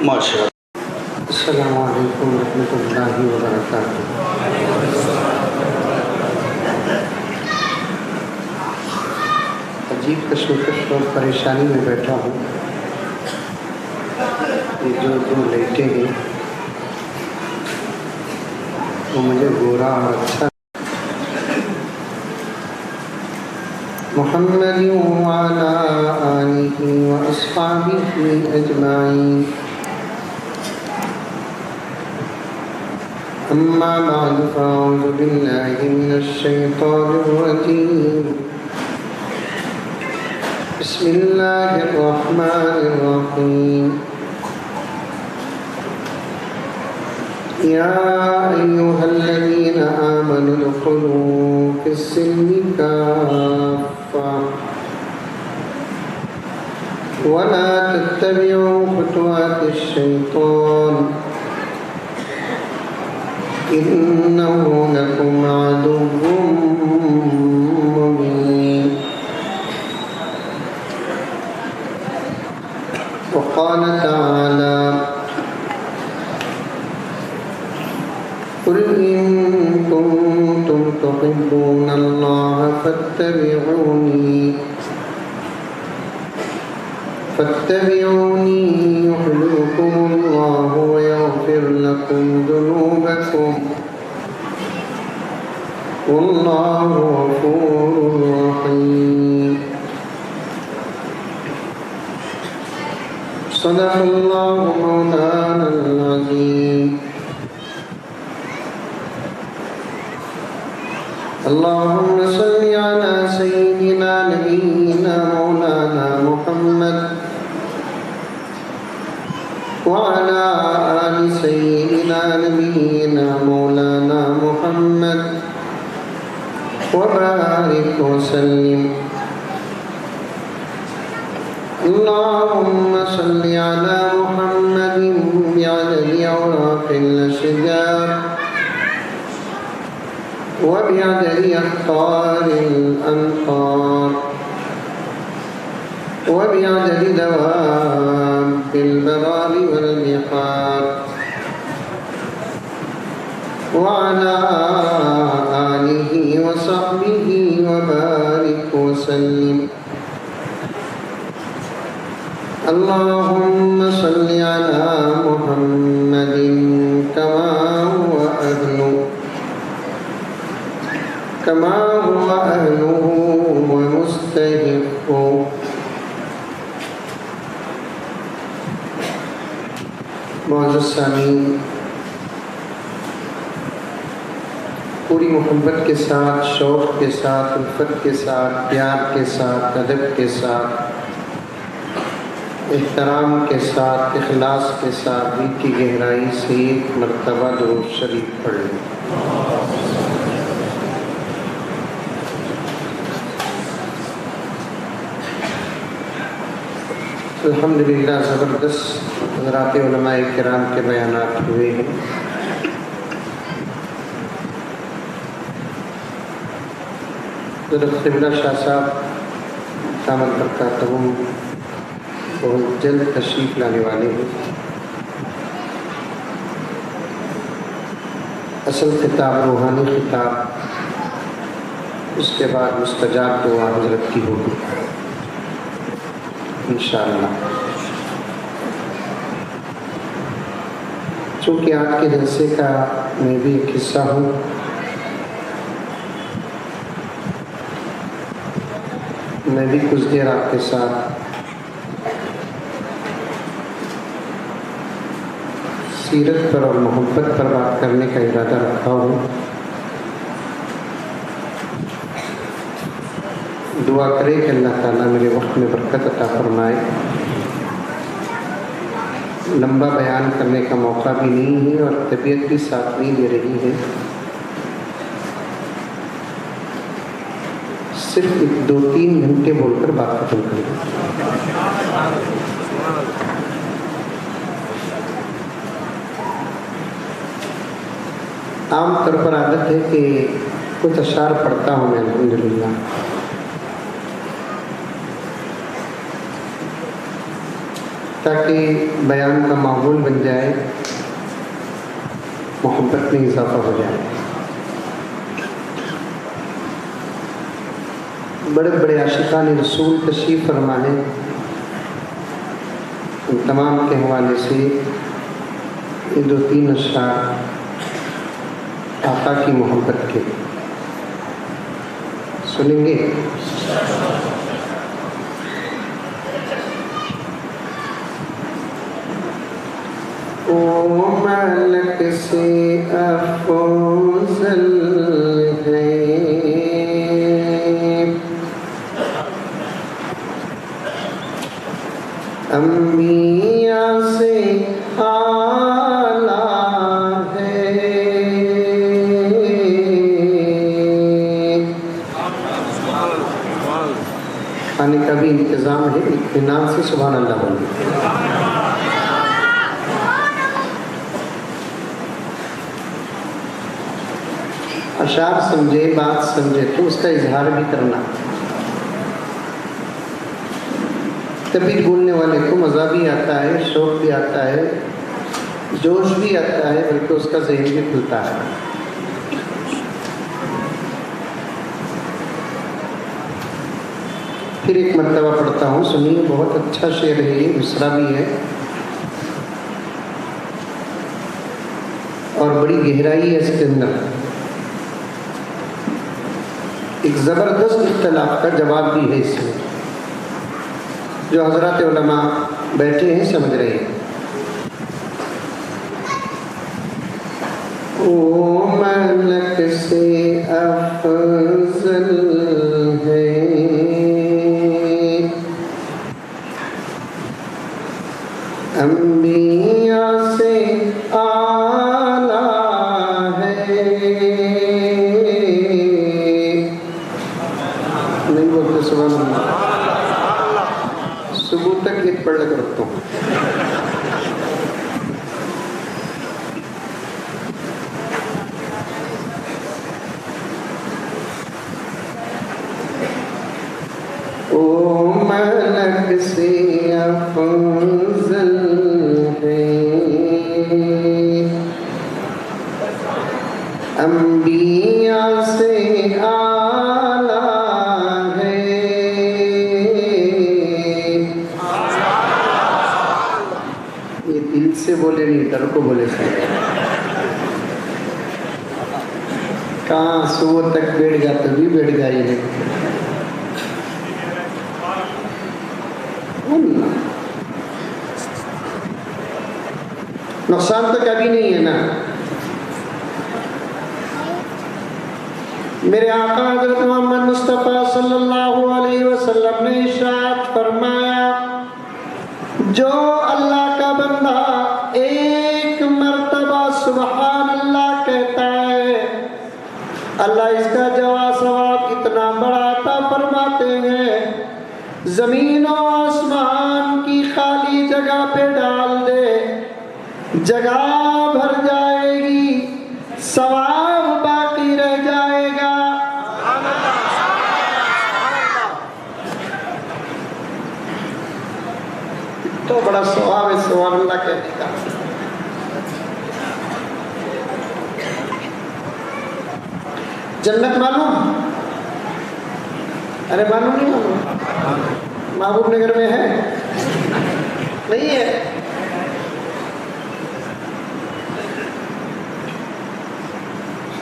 ماشاء اللہ۔ السلام علیکم ورحمۃ اللہ وبرکاتہ۔ عجیب کشمکش اور پریشانی میں بیٹھا ہوں۔ یہ جو لیٹے ہیں وہ مجھے گورا اور اچھا۔ محمد وعلی آلہ واصحابہ اجمعین، اما بعد فاعوذ باللہ من الشیطان الرجیم، بسم اللہ الرحمن الرحیم۔ یا ایہا الذین آمنوا ادخلوا فی السلم کافۃ ولا تتبعوا خطوات الشیطان انہ لکم عدو مبین۔ وقال تعالی قل إن كنتم تحبون الله فاتبعوني يحببكم الله ويغفر لكم ذنوبكم والله غفور رحيم۔ صدق الله مولانا العظيم۔ اللهم صل على سيدنا نبينا مولانا محمد وعلى آل سيدنا نبينا مولانا محمد وبارك وسلم۔ اللهم صل على محمد بعدد أوراق الأشجار وبعدد أخطار الأنهار وبعدد دواب البرار والبحار وعلى آله وصحبه وبارك وسلم۔ اللهم صل على محمد كما هو أهله ومستحقه۔ معزز سامعین، پوری محبت کے ساتھ، شوق کے ساتھ، الفت کے ساتھ، پیار کے ساتھ، ادب کے ساتھ، احترام کے ساتھ، اخلاص کے ساتھ دل کی گہرائی سے ایک مرتبہ درود شریف پڑھ لیں۔ الحمدللہ زبردست حضرات علماء کرام کے بیانات ہوئے ہیں۔ حضرت قبلہ شاہ صاحب دامت برکاتہم بہت جلد تشریف لانے والے ہیں۔ اصل خطاب روحانی خطاب، اس کے بعد مستجاب دعا حضرت کی ہوگی انشاءاللہ۔ چونکہ آج کے جلسے کا میں بھی ایک حصہ ہوں، میں بھی کچھ دیر آپ کے ساتھ سیرت پر اور محبت پر بات کرنے کا ارادہ رکھا ہوں۔ دعا کرے کہ اللہ تعالیٰ میرے وقت میں برکت عطا فرمائے۔ لمبا بیان کرنے کا موقع بھی نہیں ہے اور طبیعت بھی ساتھ نہیں دے رہی ہے، صرف 2-3 گھنٹے بول کر بات ختم کر دیں۔ عام طور پر عادت ہے کہ کچھ اشعار پڑھتا ہوں میں الحمدللہ۔ تاکہ بیان کا ماحول بن جائے، محبت میں اضافہ ہو جائے۔ بڑے بڑے عاشقان رسول تشریف فرما ہیں، ان تمام کے حوالے سے یہ 2-3 اشعار آقا کی محبت کے سنیں گے۔ او ملک سے افضل ہے، انبیاء سے اعلیٰ ہے، کھانے کا بھی انتظام ہے، اطمینان سے سبحان اللہ بولیں۔ اشعار سمجھے، بات سمجھے تو اس کا اظہار بھی کرنا، تبھی بولنے والے کو مزہ بھی آتا ہے، شوق بھی آتا ہے، جوش بھی آتا ہے، بلکہ اس کا ذہن بھی کھلتا ہے۔ پھر ایک مرتبہ پڑھتا ہوں، سنیے، بہت اچھا شعر ہے یہ، دوسرا بھی ہے اور بڑی گہرائی ہے اس کے اندر، ایک زبردست اختلاف کا جواب بھی ہے اس میں، جو حضرات علماء بیٹھے ہیں سمجھ رہے ہیں۔ او ملک سے افضل ہے، انبیاء سے اعلیٰ ہے، نہیں بولتے سبحان اللہ، صبح تک ایک پڑھ کر رکھتا ہوں۔ او ملک سے افضل ہے، انبیاء سے اعلیٰ ہے، یہ دل سے بولے نہیں، در کو بولے سے، کہاں صبح تک بیٹھ گیا تو بھی بیٹھ گیا، یہ نقصان تو کبھی نہیں ہے نا۔ میرے آقا حضرت محمد مصطفیٰ صلی اللہ علیہ وسلم نے ارشاد فرمایا، جو اللہ کا بندہ ایک مرتبہ سبحان اللہ کہتا ہے، اللہ اس کا ثواب اتنا بڑا عطا فرماتے ہیں، زمین و آسمان کی خالی جگہ پہ ڈال دے، جگہ بھر جائے گی، ثواب باقی رہ جائے گا۔ تو بڑا ثواب ہے سبحان اللہ کہنے کا۔ جنت معلوم؟ ارے معلوم نہیں معلوم؟ محبوب نگر میں ہے؟ نہیں ہے؟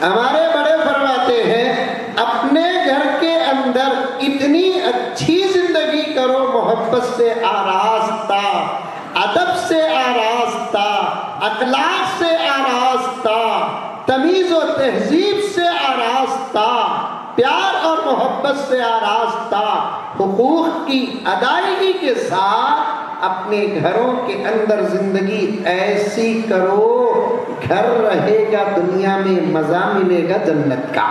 ہمارے بڑے فرماتے ہیں، اپنے گھر کے اندر اتنی اچھی زندگی کرو، محبت سے آراستہ، ادب سے آراستہ، اخلاق سے آراستہ، تمیز و تہذیب سے آراستہ، پیار اور محبت سے آراستہ، حقوق کی ادائیگی کے ساتھ اپنے گھروں کے اندر زندگی ایسی کرو، گھر رہے گا دنیا میں، مزہ ملے گا جنت کا۔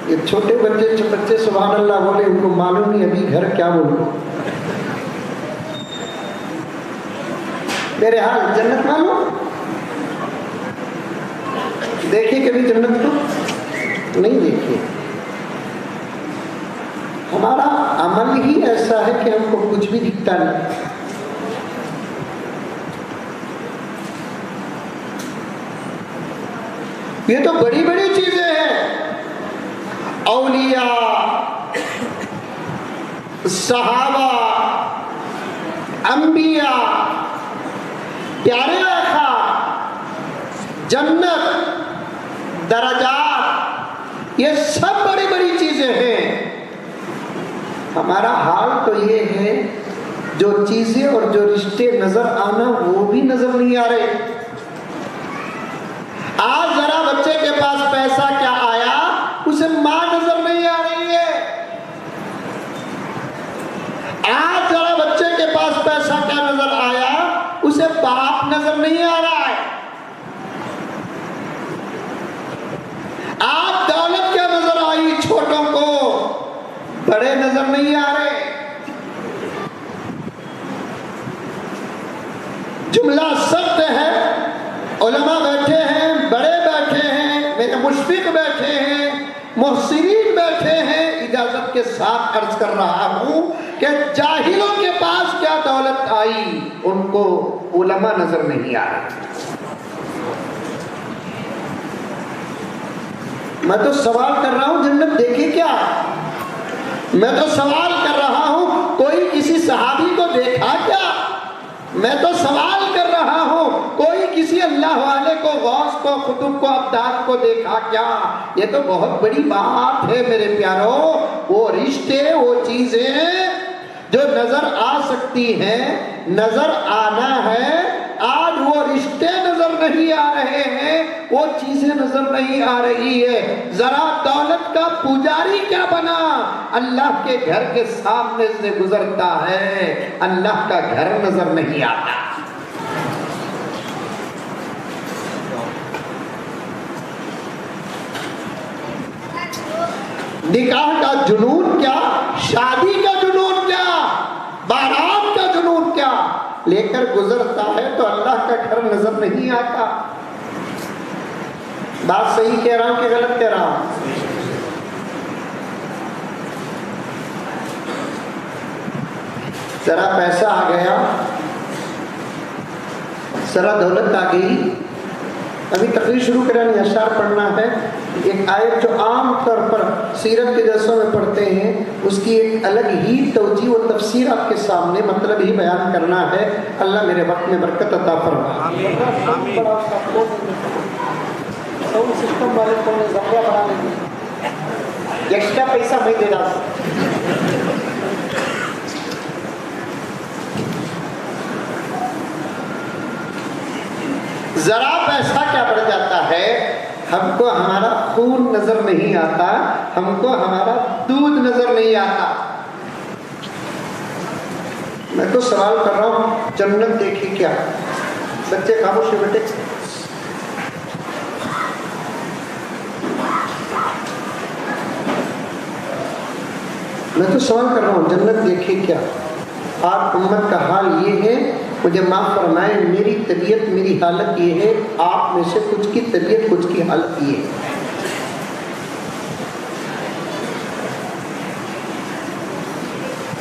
یہ چھوٹے بچے سبحان اللہ بولے، ان کو معلوم نہیں ابھی گھر کیا بولو۔ میرے حال جنت معلوم؟ دیکھیے کبھی جنت کو؟ نہیں دیکھے. ہمارا عمل ہی ایسا ہے کہ ہم کو کچھ بھی دکھتا نہیں. یہ تو بڑی بڑی چیزیں ہیں. اولیاء، صحابہ، انبیاء، پیارے آقا، جنت، درجات، یہ سب بڑی بڑی چیزیں ہیں. ہمارا حال تو یہ ہے جو چیزیں اور جو رشتے نظر آنا وہ بھی نظر نہیں آ رہے. آج ذرا بچے کے پاس پیسہ کیا آیا، اسے ماں نظر نہیں آ رہی ہے. آج ذرا بچے کے پاس پیسہ کیا نظر آیا، اسے باپ نظر نہیں آ رہا ہے. آج دولت کیا نظر آئی چھوٹوں کو، بڑے نظر نہیں آ رہے. جملہ سخت ہے. علماء بیٹھے ہیں، بڑے بیٹھے ہیں، میرے مشفق بیٹھے ہیں، محسنین بیٹھے ہیں. اجازت کے ساتھ عرض کر رہا ہوں کہ جاہلوں کے پاس کیا دولت آئی، ان کو علماء نظر نہیں آ رہے. میں تو سوال کر رہا ہوں جنت دیکھے کیا؟ میں تو سوال کر رہا ہوں کوئی کسی صحابی کو دیکھا کیا؟ میں تو سوال کر رہا ہوں کوئی کسی اللہ والے کو، غوث کو، قطب کو، ابدال کو دیکھا کیا؟ یہ تو بہت بڑی بات ہے میرے پیاروں. وہ رشتے، وہ چیزیں جو نظر آ سکتی ہیں، نظر آنا ہے. آج وہ رشتے نظر نہیں آ رہے ہیں، وہ چیزیں نظر نہیں آ رہی ہے. ذرا دولت کا پجاری کیا بنا، اللہ کے گھر کے سامنے سے گزرتا ہے، اللہ کا گھر نظر نہیں آتا. نکاح کا جنون کیا، شادی کا جنون کیا، بارات کا جنون کیا لے کر گزرتا ہے تو اللہ کا گھر نظر نہیں آتا. بات صحیح کہہ رہا ہوں کہ غلط کہہ رہا ہوں؟ ذرا پیسہ آ گیا، ذرا دولت آ گئی. ابھی تقریر شروع کرانی، اشعار پڑھنا ہے. ایک آیت جو عام طور پر سیرت کے جلسوں میں پڑھتے ہیں، اس کی ایک الگ ہی توجیہ و تفسیر آپ کے سامنے مطلب ہی بیان کرنا ہے. اللہ میرے وقت میں برکت عطا فرمائے. سسٹم والے کو ذریعہ بڑھانے کی ایکسٹرا پیسہ میں دے رہا ہوں. ذرا پیسہ کیا بڑھ جاتا ہے، ہم کو ہمارا خون نظر نہیں آتا، ہم کو ہمارا دودھ نظر نہیں آتا. میں تو سوال کر رہا ہوں جنت دیکھی کیا؟ بچے خاموش بیٹے. میں تو سوال کر رہا ہوں جنت دیکھی کیا؟ آپ امت کا حال یہ ہے، مجھے معاف فرمائیں، میری طبیعت، میری حالت یہ ہے، آپ میں سے کچھ کی طبیعت، کچھ کی حالت یہ ہے.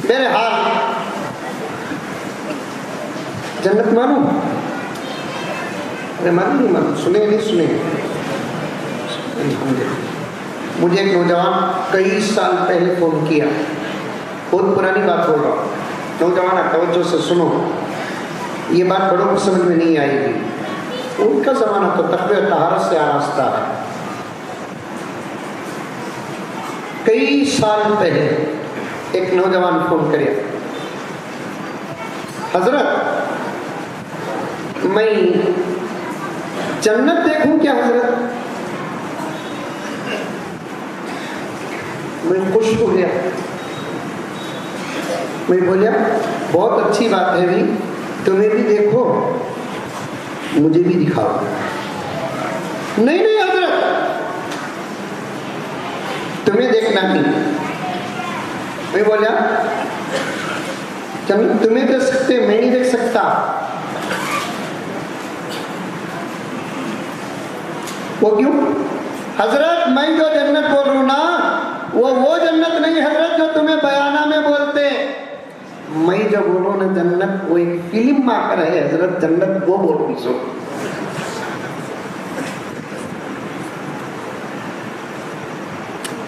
میرے حال جنت مانوں؟ ارے مانوں نہیں مانوں، سنیں نہیں سنیں. مجھے ایک نوجوان کئی سال پہلے فون کیا، بہت پرانی بات بول رہا ہوں. نوجوان توجہ سے سنو، یہ بات بڑوں کو سمجھ میں نہیں آئے گی. ان کا زمانہ تو تقوی طہارت سے آراستہ ہے. کئی سال پہلے ایک نوجوان فون کرے، حضرت میں جنت دیکھوں کیا حضرت؟ میں خوش ہو گیا. میں بولیا بہت اچھی بات ہے بھی، تمہیں بھی دیکھو، مجھے بھی دکھاؤ. نہیں نہیں حضرت، تمہیں دیکھنا نہیں. میں بولا تمہیں دیکھ سکتے، میں نہیں دیکھ سکتا. وہ کیوں؟ حضرت میں جو جنت بول رہا ہوں نا وہ جنت نہیں حضرت جو تمہیں بیانہ میں بولتے. میں جو بولوں نا جنت وہ ایک فلم ماں کر ہے حضرت. جنت وہ بولوں سو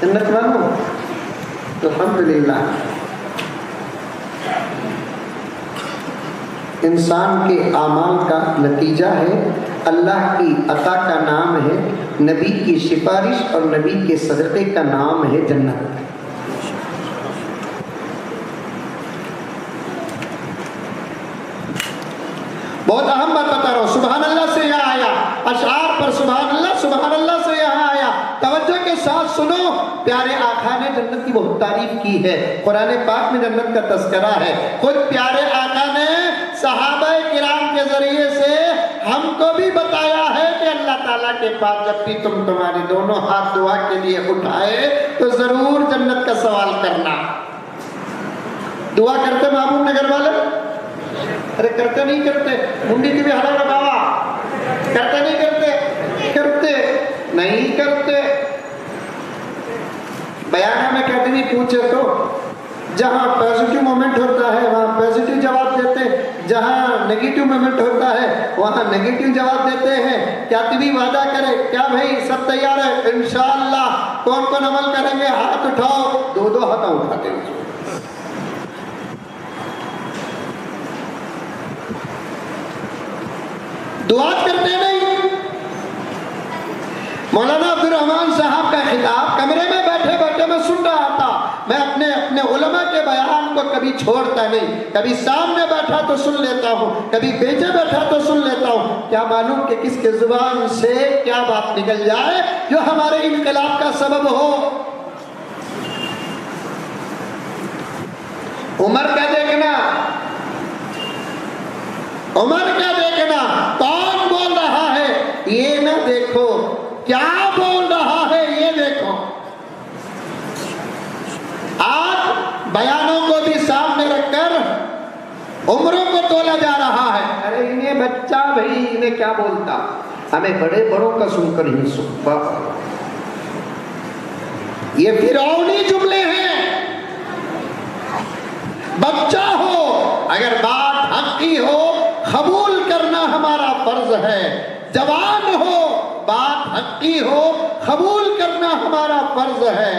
جنت مانو الحمدللہ. انسان کے اعمال کا نتیجہ ہے, اللہ کی عطا کا نام ہے, نبی کی سفارش اور نبی کے صدقے کا نام ہے جنت. بہت اہم بات بتا رہا ہوں. سبحان اللہ سے یہاں آیا, اشعار پر سبحان اللہ سے یہاں آیا. توجہ کے ساتھ سنو, پیارے آقا نے جنت کی بہت تعریف کی ہے. قرآن پاک میں جنت کا تذکرہ ہے. خود پیارے آقا نے صحابہ کرام کے ذریعے سے ہم کو بھی بتایا ہے کہ اللہ تعالیٰ کے پاس جب بھی تم تمہارے دونوں ہاتھ دعا کے لیے اٹھائے تو ضرور جنت کا سوال کرنا. دعا کرتے محمود نگر والے؟ ارے کرتے نہیں کرتے؟ منڈی کی بھی حرارہ بابا کرتے نہیں کرتے نہیں کرتے. بیانہ میں کہتے نہیں پوچھے تو جہاں پازیٹیو مومنٹ ہوتا ہے وہاں پازیٹیو جواب دیتے, جہاں نیگیٹیو مومنٹ ہوتا ہے وہاں نیگیٹیو جواب دیتے ہیں. کیا تبھی وعدہ کرے کیا بھائی سب تیار ہے انشاءاللہ؟ کون کون عمل کریں گے ہاتھ اٹھاؤ. دو ہاتھ اٹھاتے ہیں. دعا کرتے نہیں. مولانا عبدالرحمان صاحب کا خطاب کمرے میں بیٹھے بیٹھے میں سن رہا تھا. میں اپنے علماء کے بیان کو کبھی چھوڑتا نہیں. کبھی سامنے بیٹھا تو سن لیتا ہوں, کبھی پیچھے بیٹھا تو سن لیتا ہوں. کیا معلوم کہ کس کے زبان سے کیا بات نکل جائے جو ہمارے انقلاب کا سبب ہو. عمر کا دیکھنا کون بول رہا ہے یہ نہ دیکھو, کیا بول رہا ہے یہ دیکھو. آج بیانوں کو بھی سامنے رکھ کر عمروں کو تولا جا رہا ہے. ارے انہیں بچہ بھائی انہیں کیا بولتا, ہمیں بڑے بڑوں کا سن کر ہی سکھا. یہ فرعونی جملے ہیں. بچہ ہو اگر بات حق کی ہو قبول کرنا ہمارا فرض ہے. جوان ہو بات حق کی ہو قبول کرنا ہمارا فرض ہے.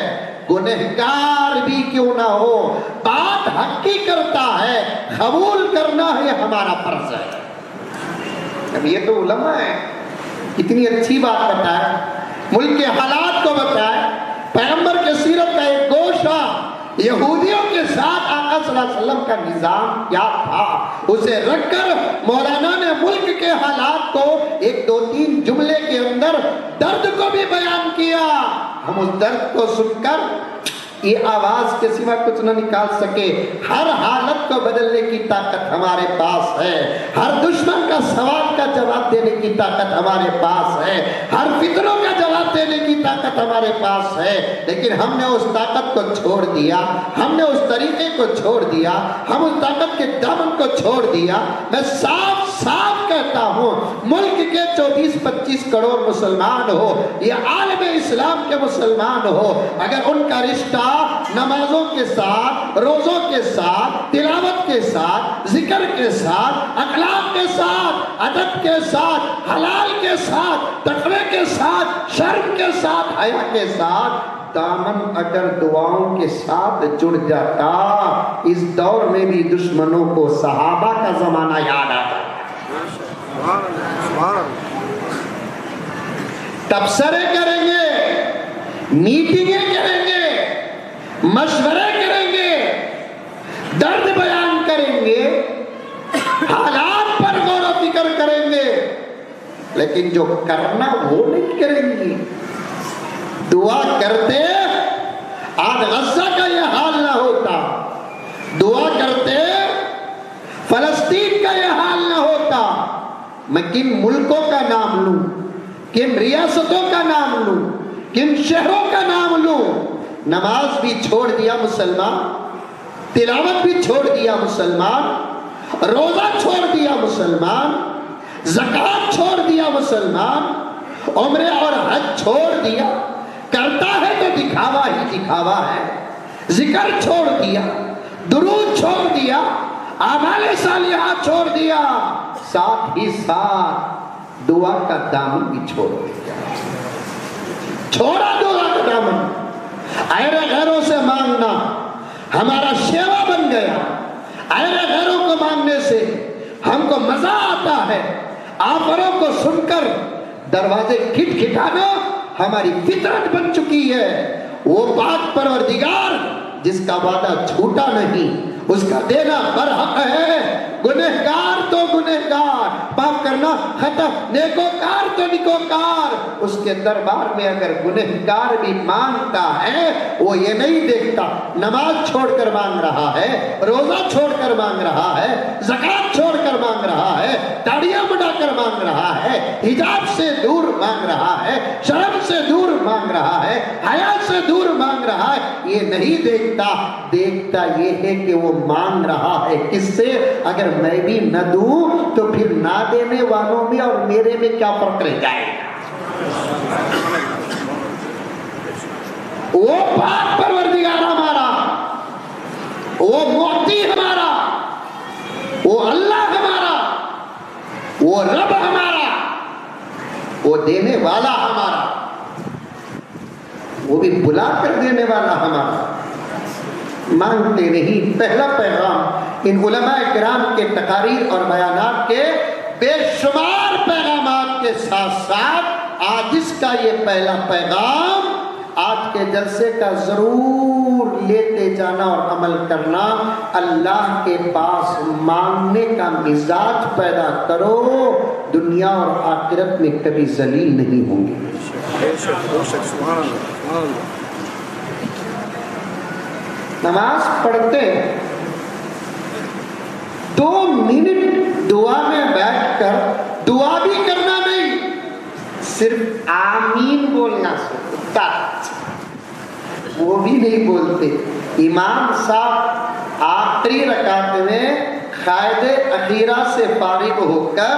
گنہگار بھی کیوں نہ ہو بات حق کی کرتا ہے قبول کرنا یہ ہمارا فرض ہے. اب یہ تو علماء ہے, کتنی اچھی بات بتائے, ملک کے حالات کو بتائے. پیغمبر کے سیرت کا ایک گوشہ یہودیوں کے ساتھ آقا صلی اللہ علیہ وسلم کا نظام کیا تھا اسے رکھ کر مولانا نے ملک کے حالات کو ایک دو تین جملے کے اندر درد کو بھی بیان کیا. ہم اس درد کو سن کر یہ آواز کے سوا کچھ نہ نکال سکے. ہر حالت کو بدلنے کی طاقت ہمارے پاس ہے. ہر دشمن کا سوال کا جواب دینے کی طاقت ہمارے پاس ہے. ہر فتنوں کا جواب دینے کی طاقت ہمارے پاس ہے. لیکن ہم نے اس طاقت کو چھوڑ دیا, ہم نے اس طریقے کو چھوڑ دیا, ہم اس طاقت کے دامن کو چھوڑ دیا. میں صاف صاف کہتا ہوں ملک کے 24-25 کروڑ مسلمان ہو یا عالم اسلام کے مسلمان ہو, اگر ان کا رشتہ نمازوں کے ساتھ, روزوں کے ساتھ, تلاوت کے ساتھ, ذکر کے ساتھ, اخلاق کے ساتھ, ادب کے ساتھ, حلال کے ساتھ, تقوی کے ساتھ, شرم کے ساتھ, حیا کے ساتھ, دامن اگر دعاؤں کے ساتھ جڑ جاتا, اس دور میں بھی دشمنوں کو صحابہ کا زمانہ یاد آتا. تبصرے کریں گے, میٹنگیں کریں گے, مشورے کریں گے, درد بیان کریں گے, حالات پر غور و فکر کریں گے, لیکن جو کرنا وہ نہیں کریں گے. دعا کرتے آج غزہ کا یہ حال نہ ہوتا, دعا کرتے فلسطین کا یہ حال نہ ہوتا. میں کن ملکوں کا نام لوں, کن ریاستوں کا نام لوں, کن شہروں کا نام لوں. نماز بھی چھوڑ دیا مسلمان, تلاوت بھی چھوڑ دیا مسلمان, روزہ چھوڑ دیا مسلمان, زکوٰۃ چھوڑ دیا مسلمان, عمرے اور حج چھوڑ دیا، کرتا ہے تو دکھاوا ہی دکھاوا ہے، ذکر چھوڑ دیا، درود چھوڑ دیا، اعمال صالحہ چھوڑ دیا، ساتھ ہی ساتھ دعا کا دامن بھی چھوڑ دیا، چھوڑا دعا کا دامن۔ غیر غیروں سے مانگنا ہمارا شیوا بن گیا، غیر غیروں کو مانگنے سے ہم کو مزہ آتا ہے، آفروں کو سن کر دروازے کھٹکھٹانا ہماری فطرت بن چکی ہے۔ وہ پاک پروردگار جس کا وعدہ چھوٹا نہیں، اس کا دینا برحق ہے۔ گنہگار تو گنہگار، پاک کرنا خطا، نیکوکار تو نیکوکار، اس کے دربار میں اگر گنہگار بھی مانگتا ہے وہ یہ نہیں دیکھتا نماز چھوڑ کر مانگ رہا ہے، روزہ چھوڑ کر مانگ رہا ہے، زکوٰۃ چھوڑ کر مانگ رہا ہے، داڑیاں بڑھا کر مانگ رہا ہے، حجاب سے دور مانگ رہا ہے، شرم سے دور مانگ رہا ہے، حیا سے دور مانگ رہا ہے، یہ نہیں دیکھتا یہ ہے کہ وہ مانگ رہا ہے کس سے؟ اگر میں بھی نہ دوں تو پھر نہ دینے والوں میں اور میرے میں کیا فرق رہ جائے گا؟ وہ پاک پروردگار ہمارا، وہ معطی ہمارا، وہ اللہ ہمارا، وہ رب ہمارا، وہ دینے والا ہمارا، وہ بھی بلا کر دینے والا ہمارا، مانگتے نہیں۔ پہلا پیغام ان علماء کرام کے تقاریر اور بیانات کے بے شمار پیغامات کے ساتھ ساتھ آج اس کا یہ پہلا پیغام آج کے جلسے کا ضرور لیتے جانا اور عمل کرنا، اللہ کے پاس مانگنے کا مزاج پیدا کرو، دنیا اور آخرت میں کبھی ذلیل نہیں ہوں گے۔ نماز پڑھتے 2 منٹ دعا میں بیٹھ کر دعا بھی کرنا نہیں، صرف آمین بولنا سکتا، وہ بھی نہیں بولتے۔ امام صاحب آخری رکعت میں قائد اخیرہ سے فارغ ہو کر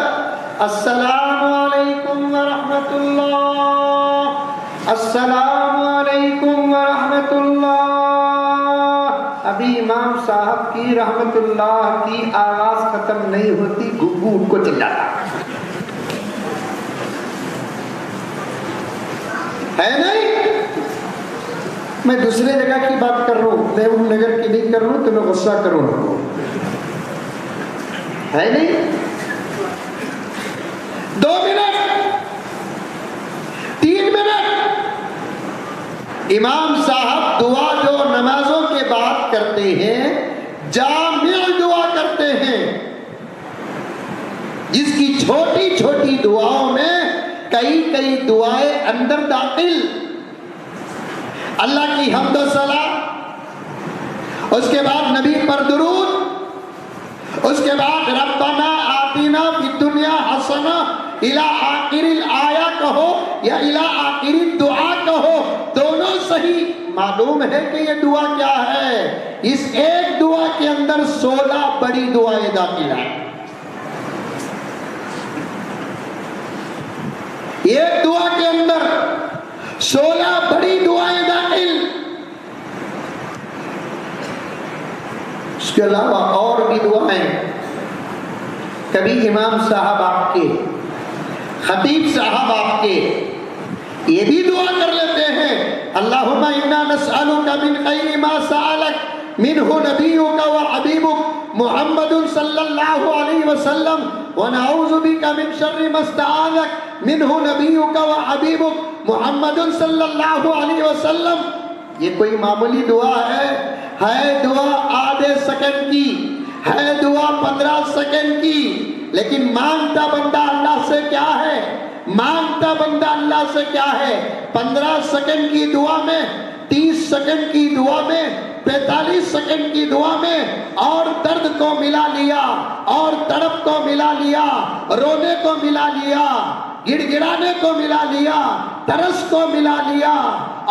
السلام علیکم ورحمۃ اللہ، السلام علیکم ورحمۃ اللہ، ابھی امام صاحب کی رحمت اللہ کی آواز ختم نہیں ہوتی گگو ان کو چلاتا ہے نہیں؟ میں دوسرے جگہ کی بات کر رہا ہوں، میں ان نگر کی نہیں کر رہا ہوں تو میں غصہ کروں ہے نہیں؟ 2 منٹ 3 منٹ امام صاحب دعا جو نمازوں کے بعد کرتے ہیں، جامع دعا کرتے ہیں، جس کی چھوٹی چھوٹی دعاؤں میں کئی دعائیں اندر داخل، اللہ کی حمد و ثنا، اس کے بعد نبی پر درود، اس کے بعد ربنا آتنا فی الدنیا حسنہ الی آخر الآیہ کہو یا الی آخر الدعا کہو، دونوں صحیح۔ معلوم ہے کہ یہ دعا کیا ہے؟ اس ایک دعا کے اندر 16 بڑی دعائیں داخل ہیں۔ ایک دعا کے اندر 16 بڑی دعائیں داخل، اس کے علاوہ اور بھی دعائیں۔ کبھی امام صاحب آپ کے، خطیب صاحب آپ کے یہ بھی دعا کر لیتے ہیں، اللہم انا نسألک من خیر ما سألک منہ نبیک و حبیبک محمد صلی اللہ علیہ وسلم ونعوذ بک من شر ما استعاذک منہ نبیک و حبیبک محمد صلی اللہ علیہ وسلم۔ یہ کوئی معمولی دعا ہے دعا آدھے سیکنڈ کی، ہے دعا 15 سیکنڈ کی، لیکن مانگتا بندہ اللہ سے کیا ہے؟ مانگتا بندہ اللہ سے کیا ہے؟ 15 سیکنڈ کی دعا میں، 30 سیکنڈ کی دعا میں، 45 سیکنڈ کی دعا میں اور درد کو ملا لیا، اور تڑپ کو ملا لیا، رونے کو ملا لیا، گڑ گڑانے کو ملا لیا، ترس کو ملا لیا،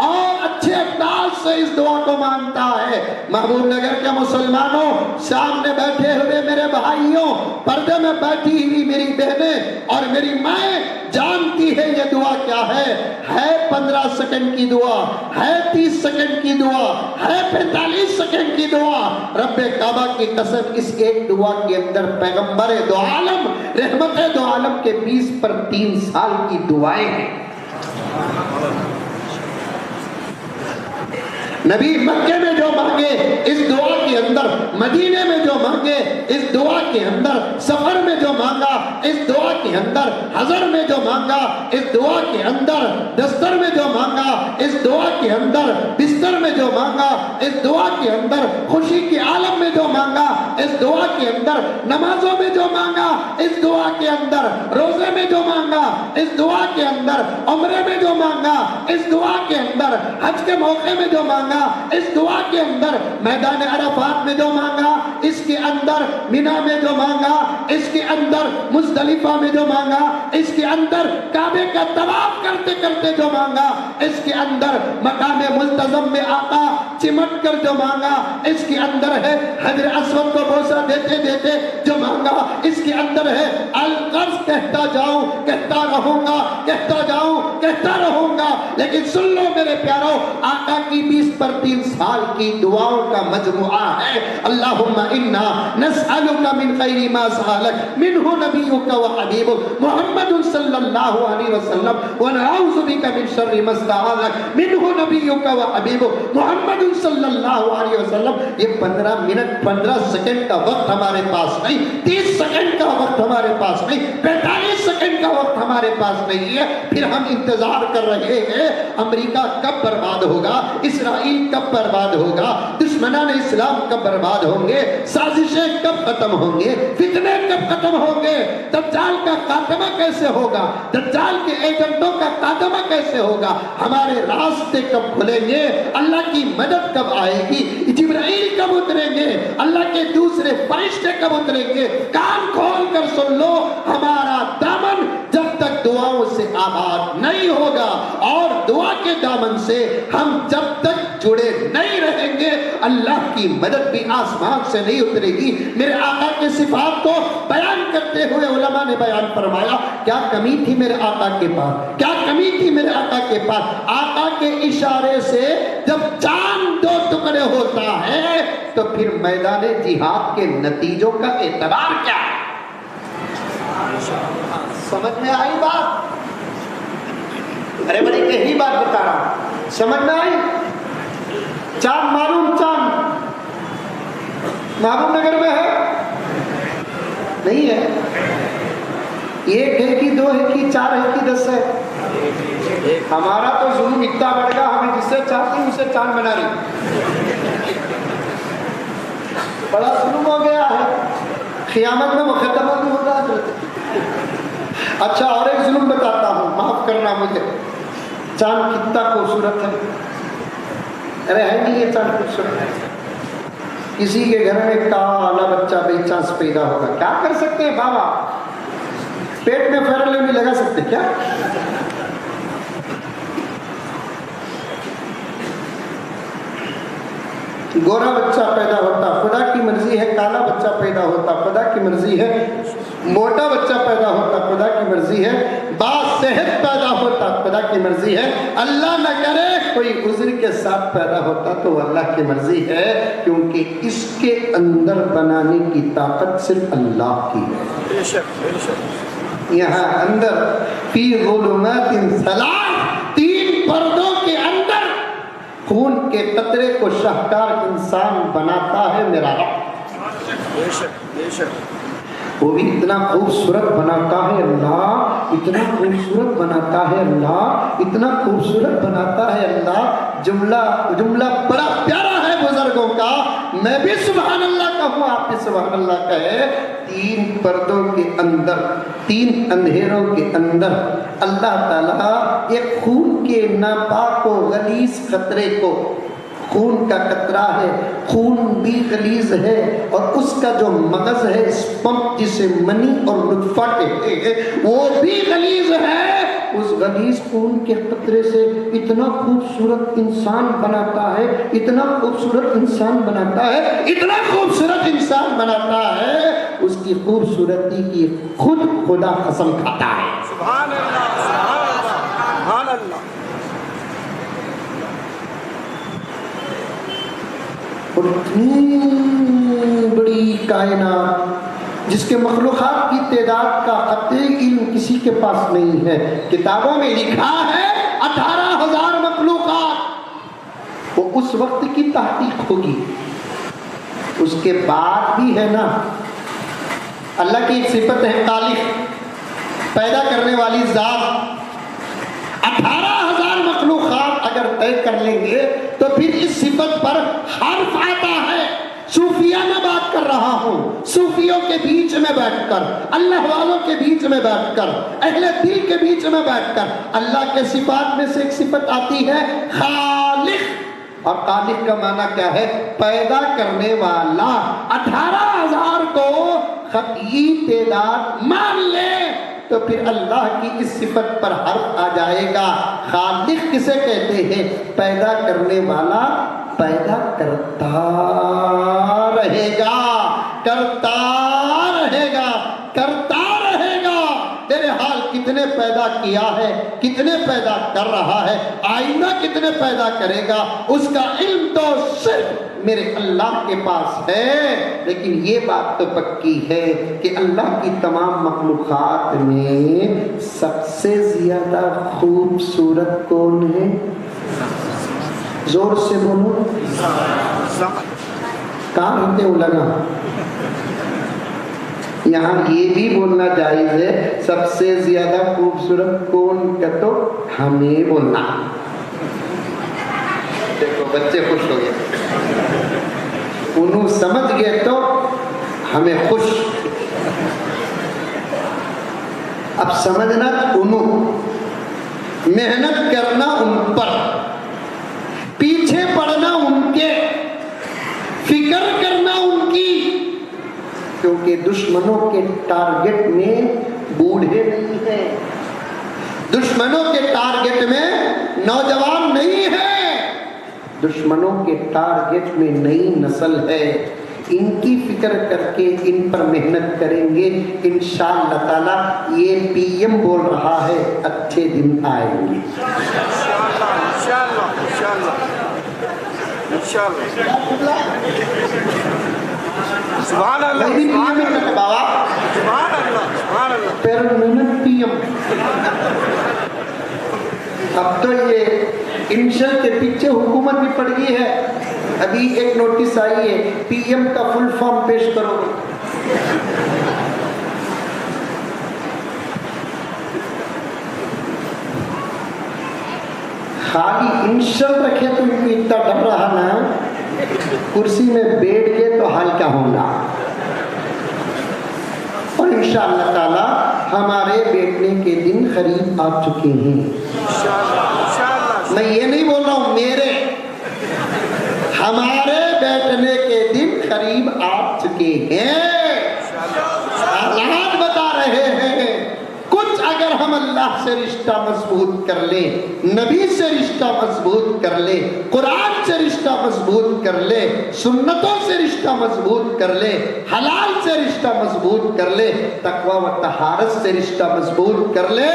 اور اچھے انداز سے اس دعا کو مانگتا ہے۔ محبوب نگر کے مسلمانوں، سامنے بیٹھے ہوئے میرے بھائیوں، پردے میں بیٹھی ہوئی میری بہنیں اور میری مائیں جانتی ہے یہ دعا کیا ہے۔ 15 سیکنڈ کی دعا ہے، 30 سیکنڈ کی دعا ہے، 45 سیکنڈ کی دعا۔ رب کعبہ کی قسم اس ایک دعا کے اندر پیغمبر دو عالم، رحمت دو عالم کے 20 پر 3 سال کی دعائیں ہیں۔ نبی مکے میں جو مانگے اس دعا کے اندر، مدینے میں جو مانگے اس دعا کے اندر، سفر میں جو مانگا اس دعا کے اندر، حضر میں جو مانگا اس دعا کے اندر، دستر میں جو مانگا اس دعا کے اندر، بستر میں جو مانگا اس دعا کے اندر، خوشی کے عالم میں جو مانگا اس دعا کے اندر، نمازوں میں جو مانگا اس دعا کے اندر، روزے میں جو مانگا اس دعا کے اندر، عمرے میں جو مانگا اس دعا کے اندر، حج کے موقع میں جو مانگا اس دعا کے اندر، میدان عرفات میں جو مانگا اس کے اندر، مینا میں جو مانگا اس کے اندر، مزدلفہ میں جو مانگا اس کے اندر، کعبے کا طواف کرتے کرتے جو مانگا اس کے اندر، مقام ملتزم میں آقا چمٹ کر جو مانگا اس کے اندر ہے، حجر اسود کو بوسہ دیتے دیتے جو مانگا اس کے اندر ہے، القرض کہتا جاؤں کہتا رہوں گا، کہتا جاؤں کہتا رہوں گا، لیکن سن لو میرے پیارو، آقا کی 20 پر 3 سال کی دعاؤں کا مجموعہ ہے۔ اللہم انا نسألک من خیر ما سألک منہ نبیک و حبیبک محمد صلی اللہ علیہ وسلم ونعوذ بک من شر ما استعاذک منہ نبیک و حبیبک محمد صلی اللہ علیہ وسلم۔ یہ 15 منٹ 15 سیکنڈ کا وقت ہمارے پاس نہیں، 30 سیکنڈ کا وقت ہمارے پاس نہیں، 45 سیکنڈ کا وقت ہمارے پاس نہیں ہے۔ پھر ہم انتظار کر رہے ہیں امریکہ کب برباد ہوگا، اسرائیل کب برباد ہوگا، دشمنان اسلام کب برباد ہوں گے، سازشیں کب ختم ہوں گے، فتنے کب ختم ہوں گے، دجال کا خاتمہ کیسے ہوگا، دجال کے ایجنٹوں کا خاتمہ کیسے ہوگا، ہمارے راستے کب کھلیں گے، اللہ کی مدد کب آئے گی، جبرائیل کب اتریں گے، اللہ کے دوسرے فرشتے کب اتریں گے۔ کان کھول کر سن لو، ہمارا دامن جب تک دعاؤں سے آباد نہیں ہوگا اور دعا کے دامن سے ہم جب تک جڑے نہیں رہیں گے، اللہ کی مدد بھی آسمان سے نہیں اترے گی۔ میرے آقا کے صفات کو بیان کرتے ہوئے علماء نے بیان فرمایا، کیا کمی تھی میرے آقا کے پاس، کیا کمی تھی میرے آقا کے پاس، آقا کے اشارے سے جب چاند 2 ٹکڑے ہوتا ہے تو پھر میدان جہاد کے نتیجوں کا اعتبار کیا ہے؟ سمجھ میں آئی بات؟ ارے بڑی گہری بات بتا رہا ہوں، سمجھ میں آئی؟ چاند معلوم، چاند محبوب نگر میں ہے نہیں ہے؟ 1 ہے کہ 2 ہے کہ 4 ہے کہ 10 ہے؟ ہمارا تو ظلم اتنا بڑھ گیا، ہمیں جسے چاہتی ہوں اسے چاند بنا رہی، بڑا ظلم ہو گیا ہے، قیامت میں مقدمہ بھی ہوگا۔ اچھا اور ایک ظلم بتاتا ہوں، معاف کرنا مجھے، چاند کتنا خوبصورت ہے، ارے ہے نہیں یہ چاند خوبصورت ہے؟ کسی کے گھر میں کالا بچہ بے چانس پیدا ہوگا، کیا کر سکتے ہیں بابا؟ پیٹ میں فیرل بھی لگا سکتے کیا؟ گورا بچہ پیدا ہوتا خدا کی مرضی ہے، کالا بچہ پیدا ہوتا خدا کی مرضی ہے، موٹا بچہ پیدا ہوتا خدا کی مرضی ہے، باصحت پیدا ہوتا خدا کی مرضی ہے، اللہ نہ کرے کوئی عذر کے ساتھ پیدا ہوتا تو اللہ کی مرضی ہے، کیونکہ اس کے اندر بنانے کی طاقت صرف اللہ کی ہے۔ یہاں اندر فی ظلمات 3 پردوں کے اندر خون کے قطرے کو شاہکار انسان بناتا ہے میرا رب، وہ بھی اتنا خوبصورت بناتا ہے اللہ، اتنا خوبصورت بناتا ہے اللہ، اتنا خوبصورت بناتا ہے اللہ۔ جملہ بڑا پیارا ہے بزرگوں کا، میں بھی سبحان اللہ کہوں، آپ بھی سبحان اللہ کہے۔ 3 پردوں کے اندر، 3 اندھیروں کے اندر اللہ تعالیٰ ایک خون کے ناپاک و غلیظ قطرے کو، خون کا قطرہ ہے، خون بھی غلیظ ہے اور اس کا جو مغز ہے، اسپم جسے منی اور نطفہ کہتے ہیں، وہ بھی غلیظ ہے، اس غلیظ خون کے قطرے سے اتنا خوبصورت انسان بناتا ہے، اتنا خوبصورت انسان بناتا ہے، اتنا خوبصورت انسان بناتا ہے، اس کی خوبصورتی کی خود خدا قسم کھاتا ہے۔ سبحان اللہ، سبحان اللہ۔ اور اتنی بڑی کائنات جس کے مخلوقات کی تعداد کا قطعی علم کسی کے پاس نہیں ہے، کتابوں میں لکھا ہے 18,000 مخلوقات، وہ اس وقت کی تحقیق ہوگی۔ اس کے بعد بھی ہے نا، اللہ کی ایک صفت ہے خالق، پیدا کرنے والی ذات۔ 18,000 مخلوقات اگر طے کر لیں گے تو پھر اس صفت پر حرف آتا ہے۔ صوفیہ میں بات کر رہا ہوں، صوفیوں کے بیچ میں بیٹھ کر، اللہ والوں کے بیچ میں بیٹھ کر، اہل دل کے بیچ میں بیٹھ کر اللہ کے صفات میں سے ایک صفت آتی ہے خالق، اور خالق کا معنی کیا ہے؟ پیدا کرنے والا۔ 18,000 کو قطعی تعداد مان لے تو پھر اللہ کی اس صفت پر حرف آ جائے گا۔ خالق کسے کہتے ہیں؟ پیدا کرنے والا پیدا کرتا رہے گا، کرتا رہے گا، کرتا رہے گا۔ تیرے حال کتنے پیدا کیا ہے، کتنے پیدا کر رہا ہے، آئندہ کتنے پیدا کرے گا، اس کا علم تو صرف میرے اللہ کے پاس ہے۔ لیکن یہ بات تو پکی ہے کہ اللہ کی تمام مخلوقات میں سب سے زیادہ خوبصورت کون ہے؟ زور سے بولو، کہاں ہوتے ہو لگا؟ یہاں یہ بھی بولنا جائز ہے، سب سے زیادہ خوبصورت کون کا تو ہمیں بولنا۔ دیکھو بچے خوش ہو گئے، انہوں سمجھ گئے تو ہمیں خوش۔ اب سمجھنا انہوں، محنت کرنا ان پر، پیچھے پڑنا ان کے، فکر کرنا ان کی، کیونکہ دشمنوں کے ٹارگٹ میں بوڑھے نہیں ہیں، دشمنوں کے ٹارگٹ میں نوجوان نہیں ہے، دشمنوں کے ٹارگٹ میں نئی نسل ہے۔ ان کی فکر کر کے ان پر محنت کریں گے، انشاءاللہ تعالی یہ پی ایم بول رہا ہے اچھے دن آئیں گے۔ سبحان اللہ، سبحان اللہ، بابا سبحان اللہ، سبحان اللہ۔ Permanent P M. اب تو یہ انشل کے پیچھے حکومت بھی پڑ گئی ہے۔ ابھی ایک نوٹس آئی ہے، پی ایم کا فل فارم پیش کرو۔ خالی انشل رکھے تو ان کو اتنا ڈر رہا نا، کرسی میں بیٹھ گئے تو حال کیا ہوگا۔ اور انشاءاللہ تعالی ہمارے بیٹھنے کے دن قریب آ چکے ہیں۔ میں یہ نہیں بول رہا ہوں میرے، ہمارے بیٹھنے کے دن قریب آ چکے ہیں۔ حالات بتا رہے ہیں، کچھ اگر ہم اللہ سے رشتہ مضبوط کر لیں، نبی سے رشتہ مضبوط کر لیں، قرآن سے رشتہ مضبوط کر لیں، سنتوں سے رشتہ مضبوط کر لیں، حلال سے رشتہ مضبوط کر لیں، تقوی و طہارت سے رشتہ مضبوط کر لیں،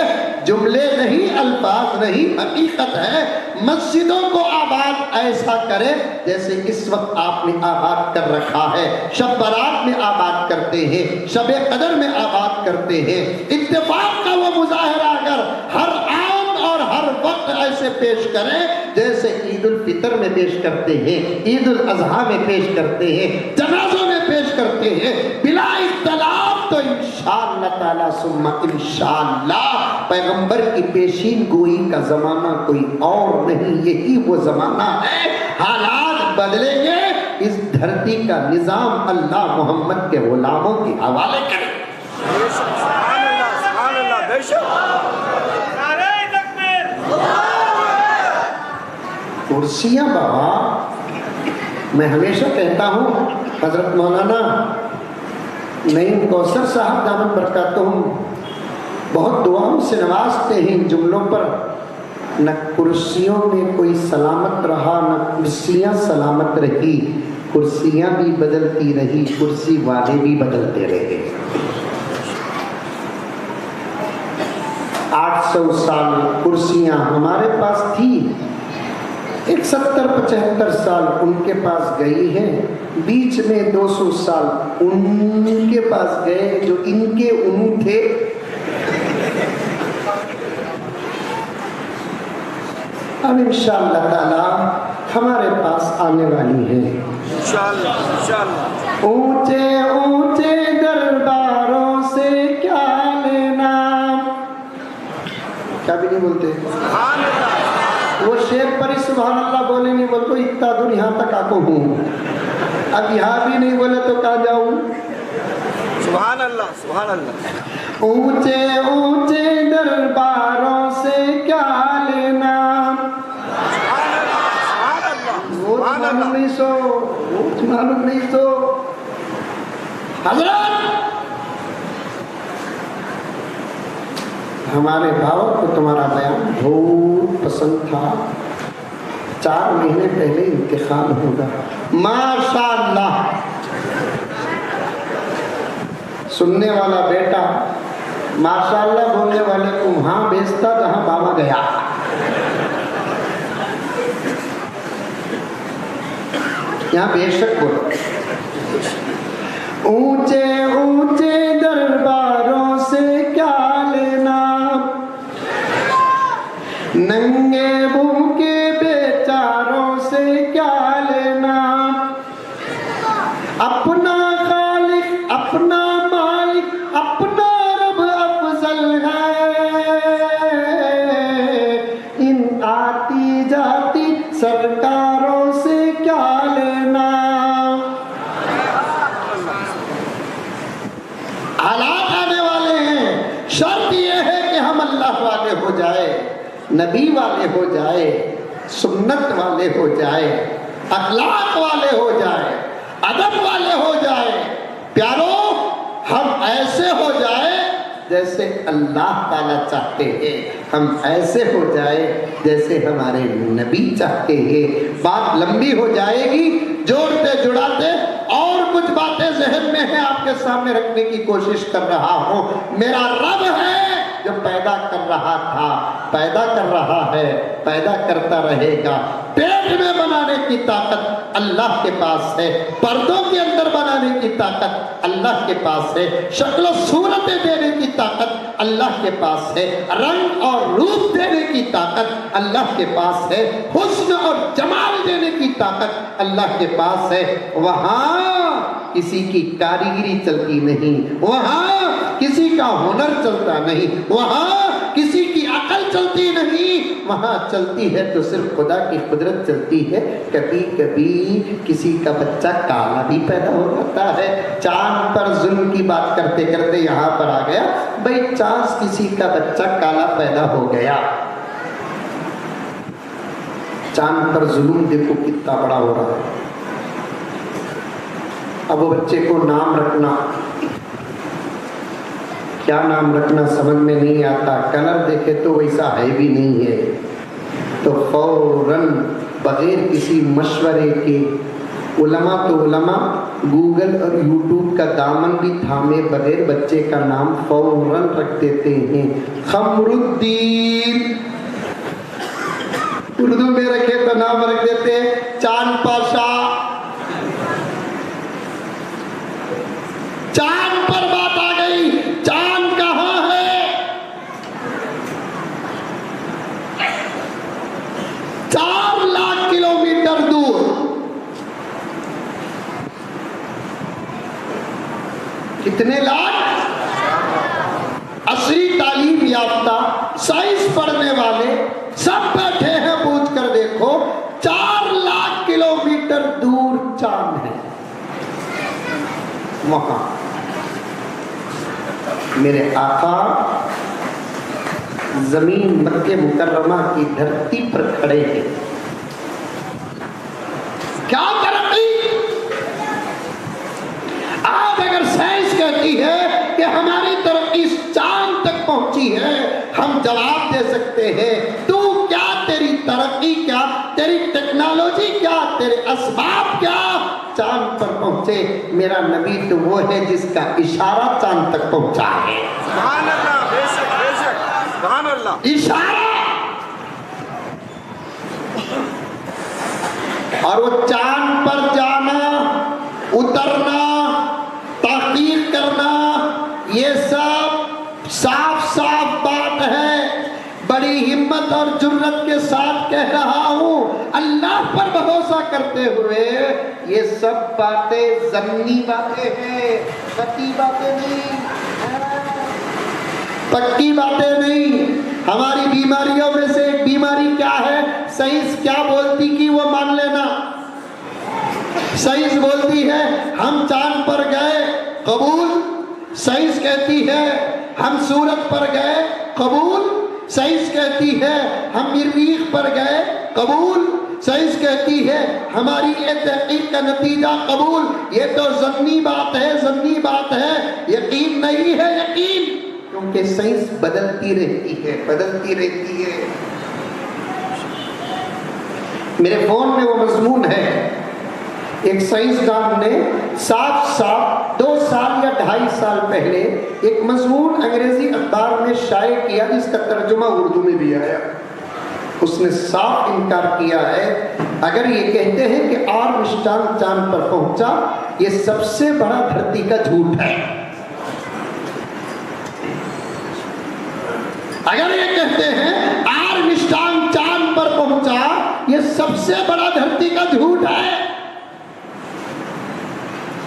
جملے نہیں، الفاظ نہیں، حقیقت ہے۔ مسجدوں کو آباد ایسا کرے جیسے اس وقت آپ نے آباد کر رکھا ہے، شب برات میں آباد کرتے ہیں، شب قدر میں آباد کرتے ہیں۔ اتفاق کا وہ مظاہرہ اگر ہر آن اور ہر وقت ایسے پیش کریں جیسے عید الفطر میں پیش کرتے ہیں، عید الاضحیٰ میں پیش کرتے ہیں، جنازوں میں پیش کرتے ہیں، بلا اختلاف، تو انشاءاللہ تعالی ثم انشاءاللہ پیغمبر کی پیشین گوئی کا زمانہ کوئی اور نہیں، یہی وہ زمانہ ہے۔ حالات بدلیں گے، اس دھرتی کا نظام اللہ محمد کے غلاموں کے حوالے کرے۔ سبحان اللہ، سبحان اللہ، بے شک۔ نعرہ تکبیر۔ کرسیاں بابا، میں ہمیشہ کہتا ہوں، حضرت مولانا نعیم کوثر صاحب دامن برکاتہم بہت دعاؤں سے نوازتے ہیں ان جملوں پر. نہ کرسیوں میں کوئی سلامت رہا، نہ کرسیاں سلامت رہی، کرسیاں بھی بدلتی رہی، کرسی والے بھی بدلتے رہے. 800 سال کرسیاں ہمارے پاس تھی، 70-75 سال ان کے پاس گئی ہیں، بیچ میں 200 سال ان کے پاس گئے جو ان کے انو تھے. اب انشاءاللہ تعالی ہمارے پاس آنے والی ہیں انشاءاللہ انشاءاللہ. اونچے اونچے درباروں سے کیا لینا. کیا بھی نہیں بولتے سبحان اللہ. وہ شیخ پر ہی سبحان اللہ بولے نہیں بولتے اتنا دور یہاں تک آکو ہوں، اب یہاں بھی نہیں بولے تو کہاں جاؤں. سبحان اللہ سبحان اللہ. اونچے اونچے درباروں سے کیا لینا. وہ معلوم نہیں سو، وہ معلوم نہیں سو. حضرت ہمارے بھاؤ کو تمہارا بیان بہت پسند تھا. 4 مہینے پہلے انتقال ہوگا. ماشاءاللہ سننے والا بیٹا ماشاءاللہ بولنے والے کو وہاں بھیجتا جہاں بابا گیا. یہاں بے شک بولو. اونچے اونچے درباروں سے کیا لینا، ننگے بھوکے بیچاروں سے کیا لینا. اپنا خالق اپنا مالک اپنا رب افضل ہے، ان آتی جاتی سرکاروں سے کیا لینا. حالات آنے والے ہیں، شرط یہ ہے کہ ہم اللہ والے ہو جائے، نبی والے ہو جائے، سنت والے ہو جائے، اخلاق والے ہو جائے، ادب والے ہو جائے. پیارو ہم ایسے ہو جائے جیسے اللہ تعالیٰ چاہتے ہیں، ہم ایسے ہو جائے جیسے ہمارے نبی چاہتے ہیں. بات لمبی ہو جائے گی، جوڑتے جڑاتے اور کچھ باتیں ذہن میں ہیں آپ کے سامنے رکھنے کی کوشش کر رہا ہوں. میرا رب ہے جو پیدا کر رہا تھا، پیدا کر رہا ہے، پیدا کرتا رہے گا. پیٹ میں بنانے کی طاقت اللہ کے پاس ہے، پردوں کے اندر بنانے کی طاقت اللہ کے پاس ہے، شکل و صورتیں دینے کی طاقت اللہ کے پاس ہے، رنگ اور روپ دینے کی طاقت اللہ کے پاس ہے، حسن اور جمال دینے کی طاقت اللہ کے پاس ہے. وہاں کسی کی کاریگری چلتی نہیں، وہاں کسی کا ہنر چلتا نہیں، وہاں کسی کی عقل چلتی نہیں، وہاں چلتی ہے تو صرف خدا کی قدرت چلتی ہے. کبھی کبھی کسی کا بچہ کالا بھی پیدا ہو جاتا ہے. چاند پر ظلم کی بات کرتے کرتے یہاں پر آ گیا بھئی، چاند کسی کا بچہ کالا پیدا ہو گیا. چاند پر ظلم دیکھو کتنا بڑا ہو رہا ہے. اب وہ بچے کو نام رکھنا، کیا نام رکھنا سمجھ میں نہیں آتا. کلر دیکھے تو ویسا ہے بھی نہیں ہے، تو فوراً بغیر کسی مشورے کے علماء تو علماء گوگل اور یوٹیوب کا دامن بھی تھامے بغیر بچے کا نام فوراً رکھ دیتے ہیں. خمر الدین اردو میں رکھے تو نام رکھ دیتے ہیں چاند پاشا. چاند پر بات آ گئی، چاند کہاں ہے؟ 4 لاکھ کلومیٹر دور. کتنے لاکھ؟ عصری تعلیم یافتہ سائنس پڑھنے والے سب بیٹھے ہیں، پوچھ کر دیکھو 4 لاکھ کلومیٹر دور چاند ہے. وہاں میرے آقا زمین مکہ مکرمہ کی دھرتی پر کھڑے ہیں. کیا ترقی! آج اگر سائنس کہتی ہے کہ ہماری ترقی چاند تک پہنچی ہم جواب دے سکتے ہیں تو کیا، تیری ترقی کیا، تیری ٹیکنالوجی کیا، تیرے اسباب کیا چاند پر پہنچے؟ میرا نبی تو وہ ہے جس کا اشارہ چاند تک پہنچا ہے. سبحان اللہ، بے شک بے شک، سبحان اللہ. اشارہ. اور وہ چاند پر جانا، اترنا، تحقیق کرنا، یہ سب صاف صاف بات ہے. بڑی ہمت اور جرت کے ساتھ کہہ رہا ہوں، اللہ پر بھروسہ کرتے ہوئے یہ سب باتیں ضمنی باتیں ہیں، قطعی باتیں نہیں، پکی باتیں نہیں. ہماری بیماریوں میں سے ایک بیماری کیا ہے؟ سائنس کیا بولتی کہ وہ مان لینا. سائنس بولتی ہے ہم چاند پر گئے، قبول. سائنس کہتی ہے ہم سورج پر گئے، قبول. سائنس کہتی ہے ہم مریخ پر گئے، قبول. سائنس کہتی ہے ہماری ایک تحقیق کا نتیجہ، قبول. یہ تو ضمنی بات ہے، ضمنی بات ہے، یقین نہیں ہے یقین. کیونکہ سائنس بدلتی رہتی ہے، بدلتی رہتی ہے. میرے فون میں وہ مضمون ہے، ایک سائنسدان نے صاف صاف 2 سال یا 2.5 سال پہلے ایک مضمون انگریزی اخبار میں شائع کیا جس کا ترجمہ اردو میں بھی آیا. اس نے صاف انکار کیا ہے. اگر یہ کہتے ہیں کہ آرمسٹرانگ چاند پر پہنچا، یہ سب سے بڑا دھرتی کا جھوٹ ہے. اگر یہ کہتے ہیں آرمسٹرانگ چاند پر پہنچا، یہ سب سے بڑا دھرتی کا جھوٹ ہے.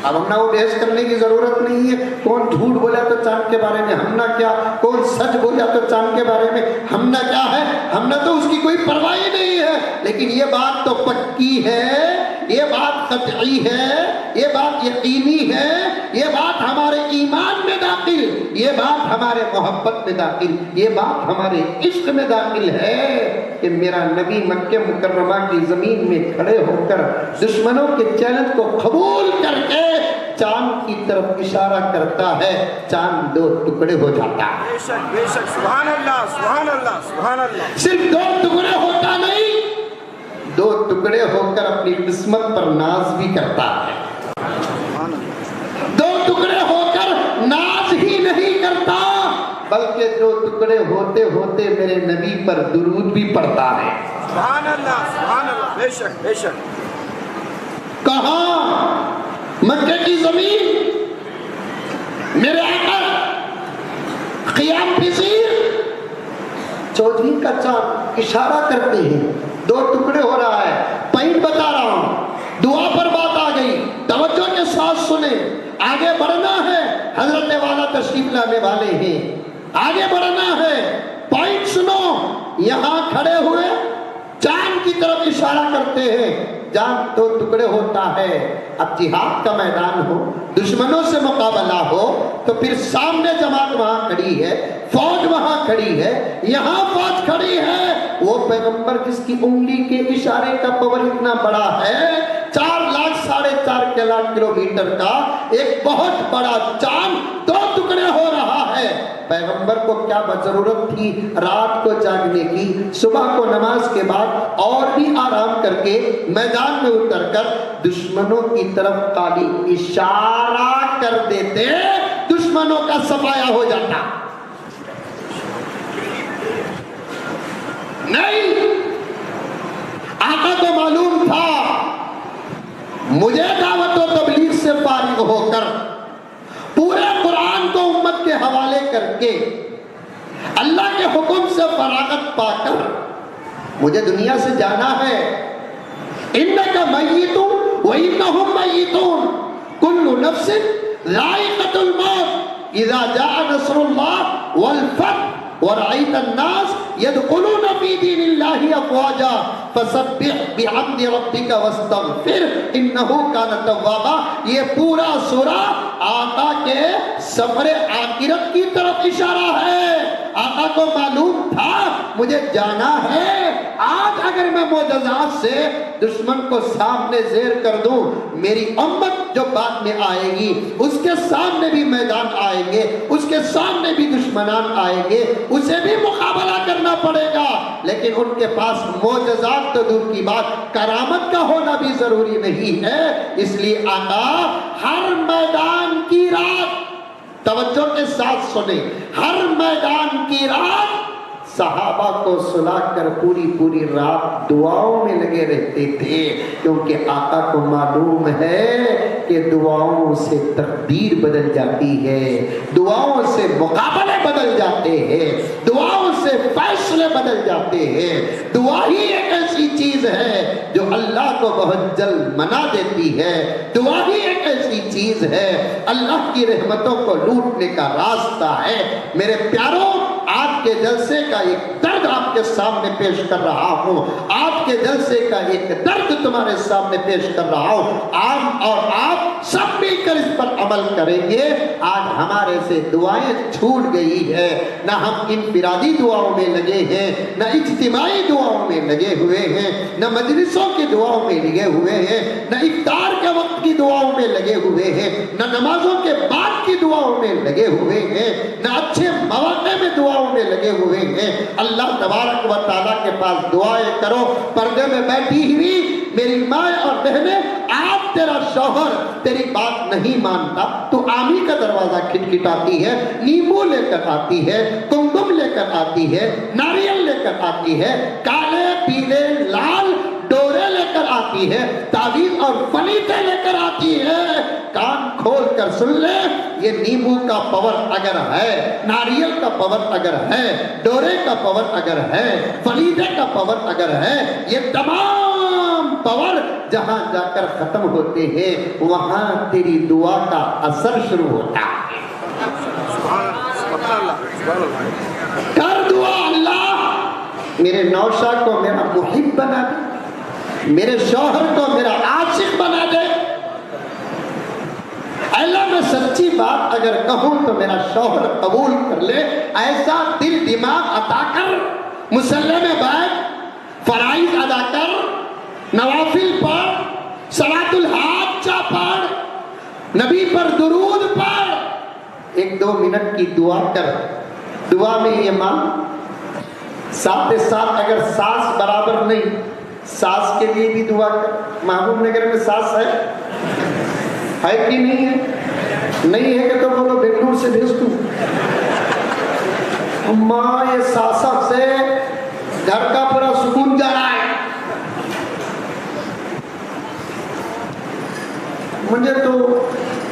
اب ہم نہ وہ بحث کرنے کی ضرورت نہیں ہے کون جھوٹ بولا تو چاند کے بارے میں ہم نہ کیا، کون سچ بولا تو چاند کے بارے میں ہم نہ کیا ہے، ہم نہ تو اس کی کوئی پرواہ نہیں ہے. لیکن یہ بات تو پکی ہے، یہ بات قطعی ہے، یہ بات یقینی ہے، یہ بات ہمارے ایمان میں داخل، یہ بات ہمارے محبت میں داخل، یہ بات ہمارے عشق میں داخل ہے کہ میرا نبی مکہ مکرمہ کی زمین میں کھڑے ہو کر دشمنوں کے چیلنج کو قبول کر کے چاند کی طرف اشارہ کرتا ہے، چاند 2 ٹکڑے ہو جاتا ہے. بے شک بے شک، سبحان اللہ سبحان اللہ سبحان اللہ. صرف 2 ٹکڑے ہوتا نہیں، 2 ٹکڑے ہو کر اپنی قسمت پر ناز بھی کرتا ہے. 2 ٹکڑے ہو کر ناز ہی نہیں کرتا بلکہ 2 ٹکڑے ہوتے ہوتے میرے نبی پر درود بھی پڑتا ہے. سبحان اللہ سبحان اللہ، بے شک بے شک. کہاں؟ مکہ کی زمین، میرے آقا قیام پذیر 14 کا چاند اشارہ کرتے ہیں، 2 ٹکڑے ہو رہا ہے. پوائنٹ بتا رہا ہوں، دعا پر بات آ گئی، توجہ کے ساتھ سنیں. آگے بڑھنا ہے، حضرت والا تشریف لانے والے ہیں، آگے بڑھنا ہے. پوائنٹ سنو، یہاں کھڑے ہوئے چاند کی طرف اشارہ کرتے ہیں، چاند 2 ٹکڑے ہوتا ہے. اب جہاد کا میدان ہو، دشمنوں سے مقابلہ ہو تو پھر سامنے جماعت وہاں کھڑی ہے، فوج وہاں کھڑی ہے، یہاں فوج کھڑی ہے. وہ پیغمبر جس کی انگلی کے اشارے کا پاور اتنا بڑا ہے، 4 لاکھ 4.5 لاکھ کلومیٹر کا ایک بہت بڑا چاند 2 ٹکڑے ہو رہا ہے. پیغمبر کو کیا ضرورت تھی رات کو جاگنے کی، صبح کو نماز کے بعد اور بھی آرام کر کے میدان میں اتر کر دشمنوں کی طرف خالی اشارہ کر دیتے، دشمنوں کا صفایا ہو جاتا. نہیں، آقا کو معلوم تھا مجھے دعوت و تبلیغ سے فارغ ہو کر پورے قرآن کو امت کے حوالے کر کے اللہ کے حکم سے فراغت پا کر مجھے دنیا سے جانا ہے. انک میت وانہم میتون کل نفس ذائقۃ الموت اذا جاء نصر اللہ والفتح ورأيت الناس يدخلون في دين الله أفواجا فسبح بحمد ربك واستغفر إنه كان توابا. یہ پورا سورہ آقا کے سفر آخرت کی طرف اشارہ ہے. آقا کو معلوم تھا مجھے جانا ہے. آج اگر میں معجزات سے دشمن کو سامنے زیر کر دوں، میری امت جو بعد میں آئے گی اس کے سامنے بھی میدان آئیں گے، اس کے سامنے بھی دشمنان آئیں گے، اسے بھی مقابلہ کرنا پڑے گا. لیکن ان کے پاس معجزات تو دور کی بات، کرامت کا ہونا بھی ضروری نہیں ہے. اس لیے آقا ہر میدان کی رات، توجہ کے ساتھ سنیں، ہر میدان کی رات صحابہ کو سلا کر پوری رات دعاؤں میں لگے رہتے تھے، کیونکہ آقا کو معلوم ہے کہ دعاؤں سے تقدیر بدل جاتی ہے، دعاؤں سے مقابلے بدل جاتے ہیں، دعاؤں سے فیصلے بدل جاتے ہیں. دعا ہی ایک ایسی چیز ہے جو اللہ کو بہت جلد منا دیتی ہے. دعا ہی ایک ایسی چیز ہے اللہ کی رحمتوں کو لوٹنے کا راستہ ہے. میرے پیاروں، آج کے جلسے کا ایک درد آپ کے سامنے پیش کر رہا ہوں، آج کے جلسے کا ایک درد تمہارے سامنے پیش کر رہا ہوں. آپ سب مل کر اس پر عمل کریں گے. آج ہمارے سے دعائیں چھوٹ گئی ہے، نہ ہم انفرادی دعاؤں میں لگے ہیں، نہ اجتماعی دعاؤں میں لگے ہوئے ہیں، نہ مجلسوں کی دعاؤں میں لگے ہوئے ہیں، نہ افطار کے وقت کی دعاؤں میں لگے ہوئے ہیں، نہ نمازوں کے بعد کی دعاؤں میں لگے ہوئے ہیں، نہ اچھے مواقع میں دعاؤں میں لگے ہوئے ہیں. اللہ تبارک و تعالیٰ کے پاس دعائیں کرو. پردے میں بیٹھی ہوئی میری ماں اور بہنیں، آج تیرا شوہر تیری بات نہیں مانتا، تو آمی کا دروازہ کھٹکھٹاتی ہے، نیمبو لے کر آتی ہے، کمکم لے کر آتی ہے، ناریل لے کر آتی ہے، کالے پیلے لال ڈورے لے کر آتی ہے، تعویذ اور فلیتے لے کر آتی ہے. کان کھول کر سن لے، یہ نیمبو کا پاور اگر ہے، ناریل کا پاور اگر ہے، ڈورے کا پاور اگر ہے، فلیتے کا پاور اگر ہے، یہ تمام پاور جہاں جا کر ختم ہوتے ہیں وہاں تیری دعا کا اثر شروع ہوتا ہے. کر دعا، اللہ میرے نوشا کو میرا محب بنا دے، میرے شوہر کو میرا عاشق بنا دے. اللہ میں سچی بات اگر کہوں تو میرا شوہر قبول کر لے، ایسا دل دماغ عطا کر، مصلی میں بیٹھ، فرائض ادا کر، نوافل پڑھ، صلاۃ الحاجہ پڑھ، نبی پر درود پڑھ، 1-2 منٹ کی دعا کر. دعا میں یہ مان، ساتھ ساتھ اگر ساس برابر نہیں، ساس کے لیے بھی دعا کر. محبوب نگر میں ساس ہے کہ نہیں ہے؟ نہیں ہے کہ تو بولو بنگلور سے بھیج دوں. اماں یہ ساسا سے گھر کا پورا سکون جا رہا ہے. مجھے تو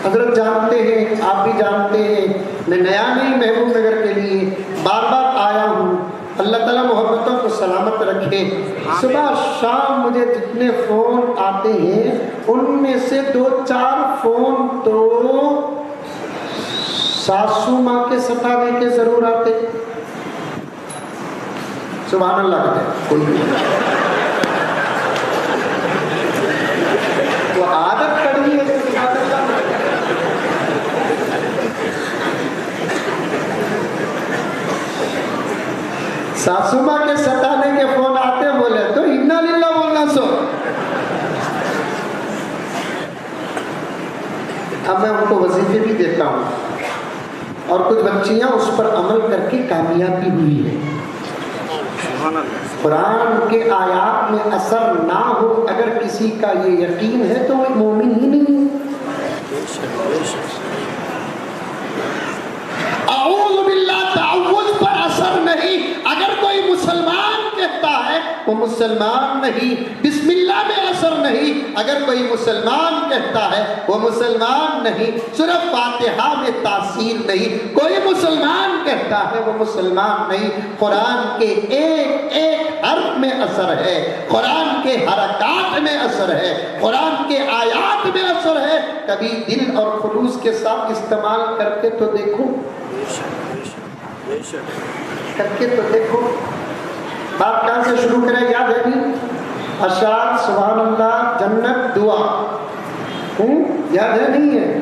حضرت جانتے ہیں، آپ بھی جانتے ہیں، میں نیا نہیں محبوب نگر کے لیے بار بار آیا ہوں. اللہ تعالیٰ محبتوں کو سلامت رکھے. صبح شام مجھے جتنے فون آتے ہیں ان میں سے 2-4 فون تو ساسو ماں کے ستانے کے ضرور آتے. سبحان اللہ کہتے ہیں کوئی وہ عادت پڑی ہے. ساسو ماں کے ستانے کے فون آتے بولے تو انا للہ بولنا سو. اب میں ان کو وظیفے بھی دیتا ہوں اور کچھ بچیاں اس پر عمل کر کے کامیاب بھی ہوئی ہے. قرآن کے آیات میں اثر نہ ہو اگر کسی کا یہ یقین ہے تو وہ مومن ہی نہیں ہے. اعوذ باللہ تعوذ پر اثر نہیں. اگر کوئی مسلمان کہتا ہے وہ مسلمان نہیں. بسم اللہ میں اثر نہیں. اگر کوئی مسلمان کہتا ہے وہ مسلمان نہیں. سورہ فاتحہ میں تاثیر نہیں. کوئی مسلمان کہتا ہے وہ مسلمان نہیں. قرآن کے ایک ایک حرف میں اثر ہے، قرآن کے حرکات میں اثر ہے، قرآن کے آیات میں اثر ہے. کبھی دل اور خلوص کے ساتھ استعمال کر کے تو دیکھو، کر کے تو دیکھو. بات کہاں سے شروع کریں یاد ہے نہیں؟ اشعار، سبحان اللہ، جنت، دعا. یاد ہے نہیں ہے؟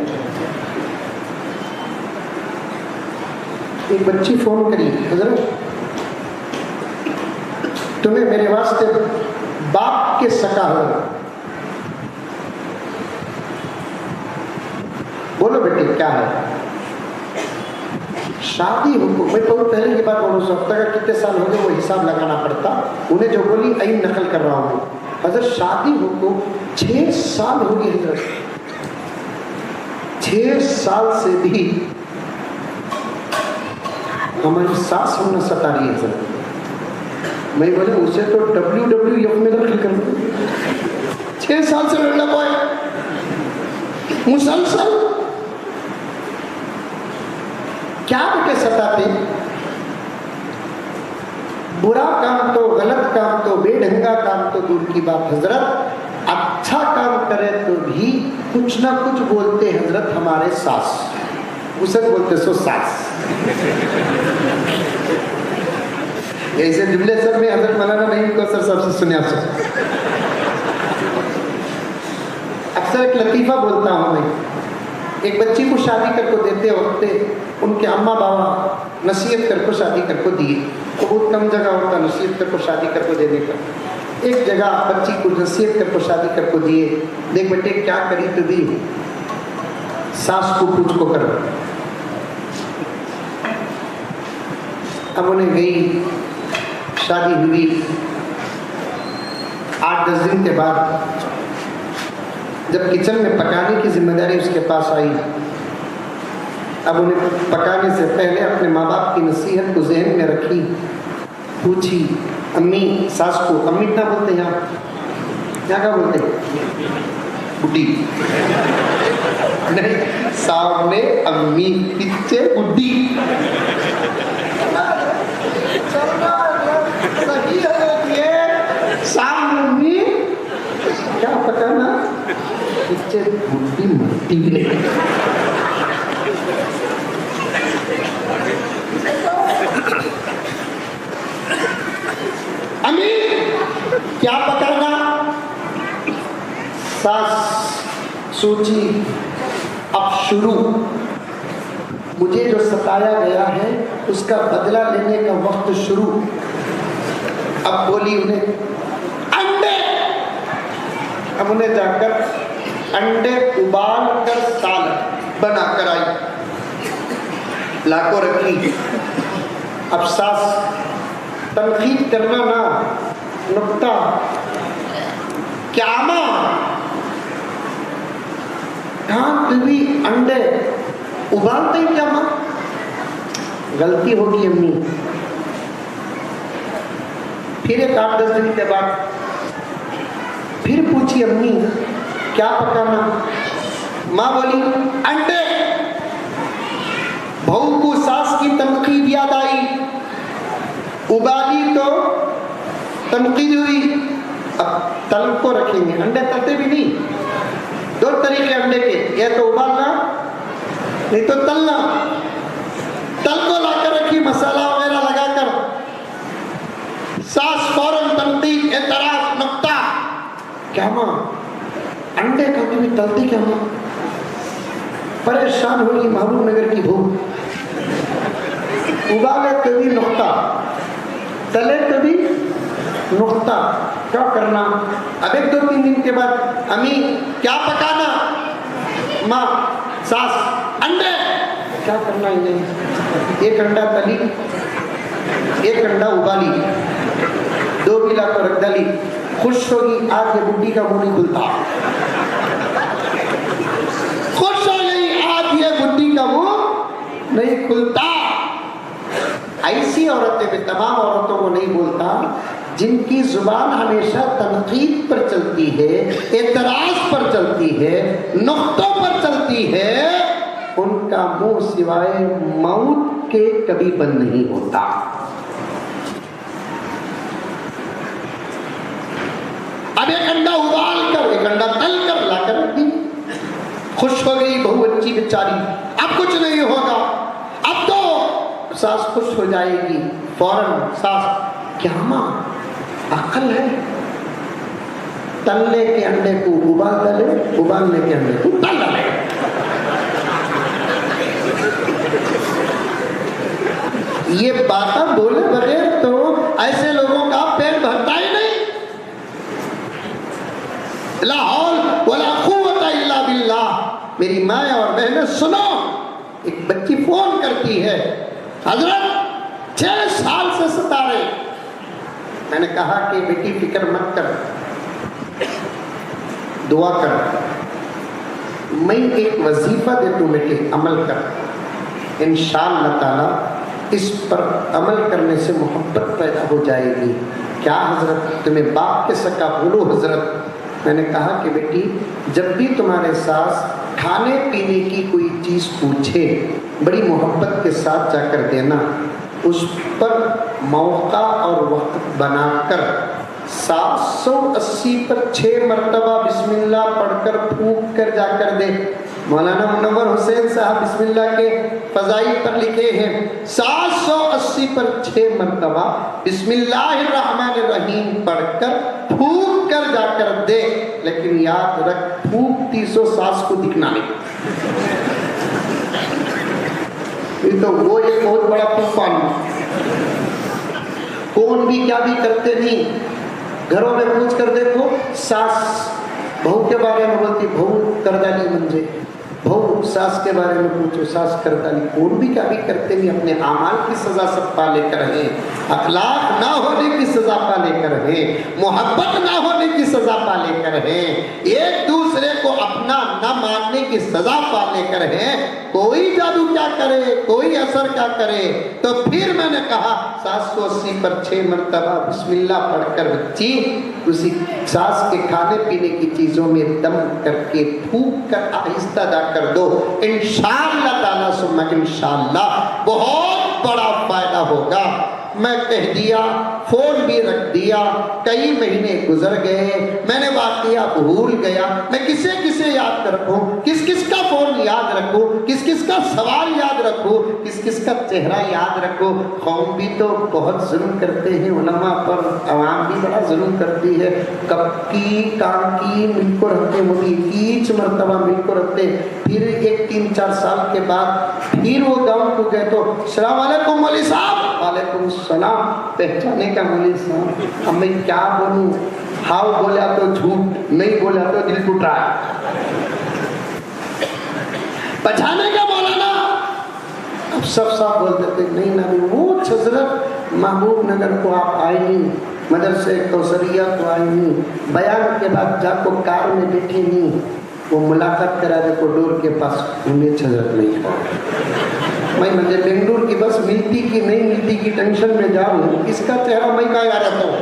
ایک بچی فون کری, حضرت تمہیں میرے واسطے باپ کے سکا ہو. بولو بیٹی کیا ہے؟ شادی حکم. میں بہت پہلے کی بات بولوں, ہفتہ کا کتنے سال ہو گئے وہ حساب لگانا پڑتا. انہیں جو بولی عین نقل کر رہا ہوں. حضرت شادی حکم 6 سال ہو گئی حضرت, 6 سال سے بھی ہماری ساس ہم نے ستا رہی ہے حضرت. میں بولے اسے تو WWF میں داخل کر دوں. 6 سال سے لڑنا پائے مسلسل. کیا بیٹے ستاتے؟ برا کام تو, غلط کام تو, بے ڈھنگا کام تو دور کی بات حضرت, اچھا کام کرے تو بھی کچھ نہ کچھ بولتے حضرت ہمارے ساس. اسے بولتے سو ساس. ایسے جملے سب میں حضرت مولانا نعیم کوثر صاحب سے سنے آپ سے. اکثر ایک لطیفہ بولتا ہوں میں. ایک بچی کو شادی کر کو دیتے وقت ان کے اماں بابا نصیحت کر کو شادی کر کو دیے. تو بہت کم جگہ ہوتا نصیحت کر کو شادی کر کو دینے کا. ایک جگہ بچی کو نصیحت کر کو شادی کر کو دیے. دیکھ بیٹے کیا کری تو دی, ساس کو پوچھ کو کر. اب انہیں گئی, شادی ہوئی. 8-10 دن کے بعد جب کچن میں پکانے کی ذمہ داری اس کے پاس آئی, اب انہیں پکانے سے پہلے اپنے ماں باپ کی نصیحت کو ذہن میں رکھی. پوچھی امی, ساس کو امی نہ بولتے ہیں آپ, کیا بولتے ہیں؟ بڈی نہیں, سامنے امی پیچھے بڈی. صحیح ہے یہ سامنے امی کیا پکانا, پیچھے بڈی مرتی بھی نہیں. امی کیا پکانا؟ ساس سوچی اب شروع, مجھے جو ستایا گیا ہے اس کا بدلہ لینے کا وقت شروع. اب بولی انہیں انڈے. اب انہیں جا کر انڈے ابال کر سالن بنا کر آئی, لا کو رکھی. اب ساس تنقید کرنا نہ, نکتہ کیا ماں کہاں کبھی انڈے ابالتے کیا ماں؟ غلطی ہوگی امی. پھر ایک 8-10 دن کے بعد پھر پوچھی امی کیا پکانا؟ ماں بولی انڈے. بہو کو ساس کی تنقید یاد آئی, ابالی تو تنقید ہوئی. اب تل کو رکھیں گے, انڈے تلتے بھی نہیں. 2 طریقے انڈے کے, یا تو ابالنا نہیں تو تلنا. تل کو لا کر رکھی مسالہ وغیرہ لگا کر. ساس فوراً تنقید, اعتراض, نقطہ. کیا ماں انڈے کبھی بھی تلتی کیا ماں؟ پریشان ہوئی محبوب نگر کی بھوک. ابالے کبھی نقطہ, تلے کبھی نقطہ, کیا کرنا؟ اب 1-2-3 دن کے بعد امی کیا پکانا؟ ماں ساس انڈے. کیا کرنا انہیں؟ ایک انڈا تلی, ایک انڈا ابالی, 2 گلا کو رکھ ڈالی. خوش ہوگی آج یہ بڈی کا منہ نہیں کھلتا. خوش ہو گئی آج یہ بڈی کا منہ نہیں کھلتا. ایسی عورتیں میں تمام عورتوں کو نہیں بولتا جن کی زبان ہمیشہ تنقید پر چلتی ہے, اعتراض پر چلتی ہے, نقطوں پر چلتی ہے, ان کا منہ سوائے موت کے کبھی بند نہیں ہوتا. اب ایک انڈا ابال کر, ایک انڈا تل کر لا کر رکھ دی. خوش ہو گئی بہو بچی بیچاری, اب کچھ نہیں ہوگا, اب تو ساس خوش ہو جائے گی. فوراً ساس کیا ماں عقل ہے, تلنے کے انڈے کو ابال ڈالے, ابالنے کے انڈے کو تل ڈالے. یہ باتیں بولے بغیر تو ایسے لوگوں کا پیٹ بھرتا ہی نہیں. لا حول ولا قوت الا باللہ. میری ماں اور بہنیں سنو, ایک بچی فون کرتی ہے, حضرت 6 سال سے ستا رہے. میں نے کہا کہ بیٹی فکر مت کر, دعا کر, میں ایک وظیفہ دے تو بیٹی عمل کر, انشاءاللہ تعالی اس پر عمل کرنے سے محبت پیدا ہو جائے گی. کیا حضرت؟ تمہیں باپ کے سکا بولو حضرت. میں نے کہا کہ بیٹی جب بھی تمہارے ساس کھانے پینے کی کوئی چیز پوچھے بڑی محبت کے ساتھ جا کر دینا, اس پر موقع اور وقت بنا کر 780 پر 6 مرتبہ بسم اللہ پڑھ کر پھونک کر جا کر دے. مولانا منور حسین صاحب بسم اللہ کے فضائل پر لکھے ہیں 780 پر 6 مرتبہ بسم اللہ الرحمن الرحیم پڑھ کر پھونک کر جا کر دے. لیکن یاد رکھ, پھونکتی سو ساس کو دکھنا نہیں. یہ تو وہ ایک بہت بڑا طوفان, کون بھی کیا بھی کرتے نہیں. گھروں میں پوچھ کر دیکھو, ساس بہو کے بارے میں بولتی بہو کردالی منجے, بہو ساس کے بارے میں پوچھو ساس کردالی. کون بھی کیا بھی کرتے نہیں, اپنے اعمال کی سزا سب پا لے کر ہیں, اخلاق نہ ہونے کی سزا پا لے کر ہیں, محبت نہ ہونے کی سزا پا لے کر ہیں, ایک دوسرے کو اپنا نہ ماننے کی سزا پا لے کر ہیں. کوئی جادو کیا کرے, کوئی اثر کیا کرے. تو پھر میں نے کہا 780 پر 6 مرتبہ بسم اللہ پڑھ کر بچی اسی ساس کے کھانے پینے کی چیزوں میں دم کر کے پھونک کر آہستہ جا کر دو. انشاءاللہ تعالیٰ ثم انشاءاللہ بہت بڑا فائدہ ہوگا. میں کہہ دیا, فون بھی رکھ دیا. کئی مہینے گزر گئے, میں نے واقعہ بھول گیا. میں کسے کسے یاد رکھوں, کس کس کا فون یاد رکھوں, کس کس کا سوال یاد رکھوں, کس کس کا چہرہ یاد رکھوں. قوم بھی تو بہت ظلم کرتے ہیں علماء پر, عوام بھی بڑا ظلم کرتی ہے. کب کی کام کی مل کو رکھتے, وہ بھی ایک مرتبہ مل کو رکھتے. پھر 1-3-4 سال کے بعد پھر وہ گاؤں کو گئے تو السلام علیکم مولوی صاحب. وعلیکم السلام. پہچانے کا مولوی صاحب, اب میں کیا بولوں, ہاؤ بولا تو جھوٹ, نہیں بولا تو دل ٹوٹا. پہچانے کا مولانا, اب سب صاحب بولتے تھے نہیں نہ وہ حضرت محبوب نگر کو آپ آئے نہیں, مدرسے کوثریہ کو آئے نہیں, بیان کے بعد جا کو کار میں بیٹھے نہیں, وہ ملاقات کرا دے کو ڈور کے پاس انہیں حضرت نہیں ہوا. میں مجھے بنگلور کی بس ملتی کی نہیں ملتی کی ٹینشن میں جا رہا ہوں, اس کا چہرہ میں کہاں یاد رہتا ہوں.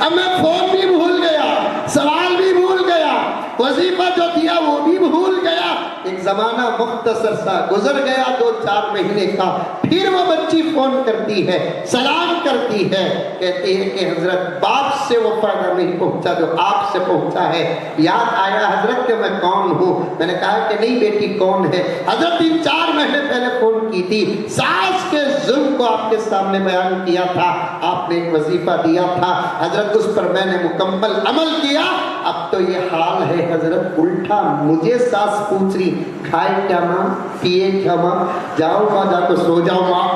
اب میں فون بھی بھول گیا, سوال بھی بھول گیا, وظیفہ جو دیا وہ بھی بھول گیا. ایک زمانہ مختصر سا گزر گیا 2-4 مہینے کا. پھر وہ بچی فون کرتی ہے, سلام کرتی ہے, کہتی ہے کہ حضرت باپ سے وہ فائدہ نہیں پہنچا جو آپ سے پہنچا ہے. یاد آیا حضرت کہ میں کون ہوں. میں نے کہا کہ نہیں بیٹی کون ہے. حضرت 3-4 مہینے پہلے فون کی تھی, ساس کے ظلم کو آپ کے سامنے بیان کیا تھا, آپ نے ایک وظیفہ دیا تھا حضرت, اس پر میں نے مکمل عمل کیا. اب تو یہ حال ہے حضرت, الٹا مجھے ساس پوچھ رہی کھائے کیا ماں, پیے کیا ماں, جاؤ ماں جا کے سو جاؤ ماں.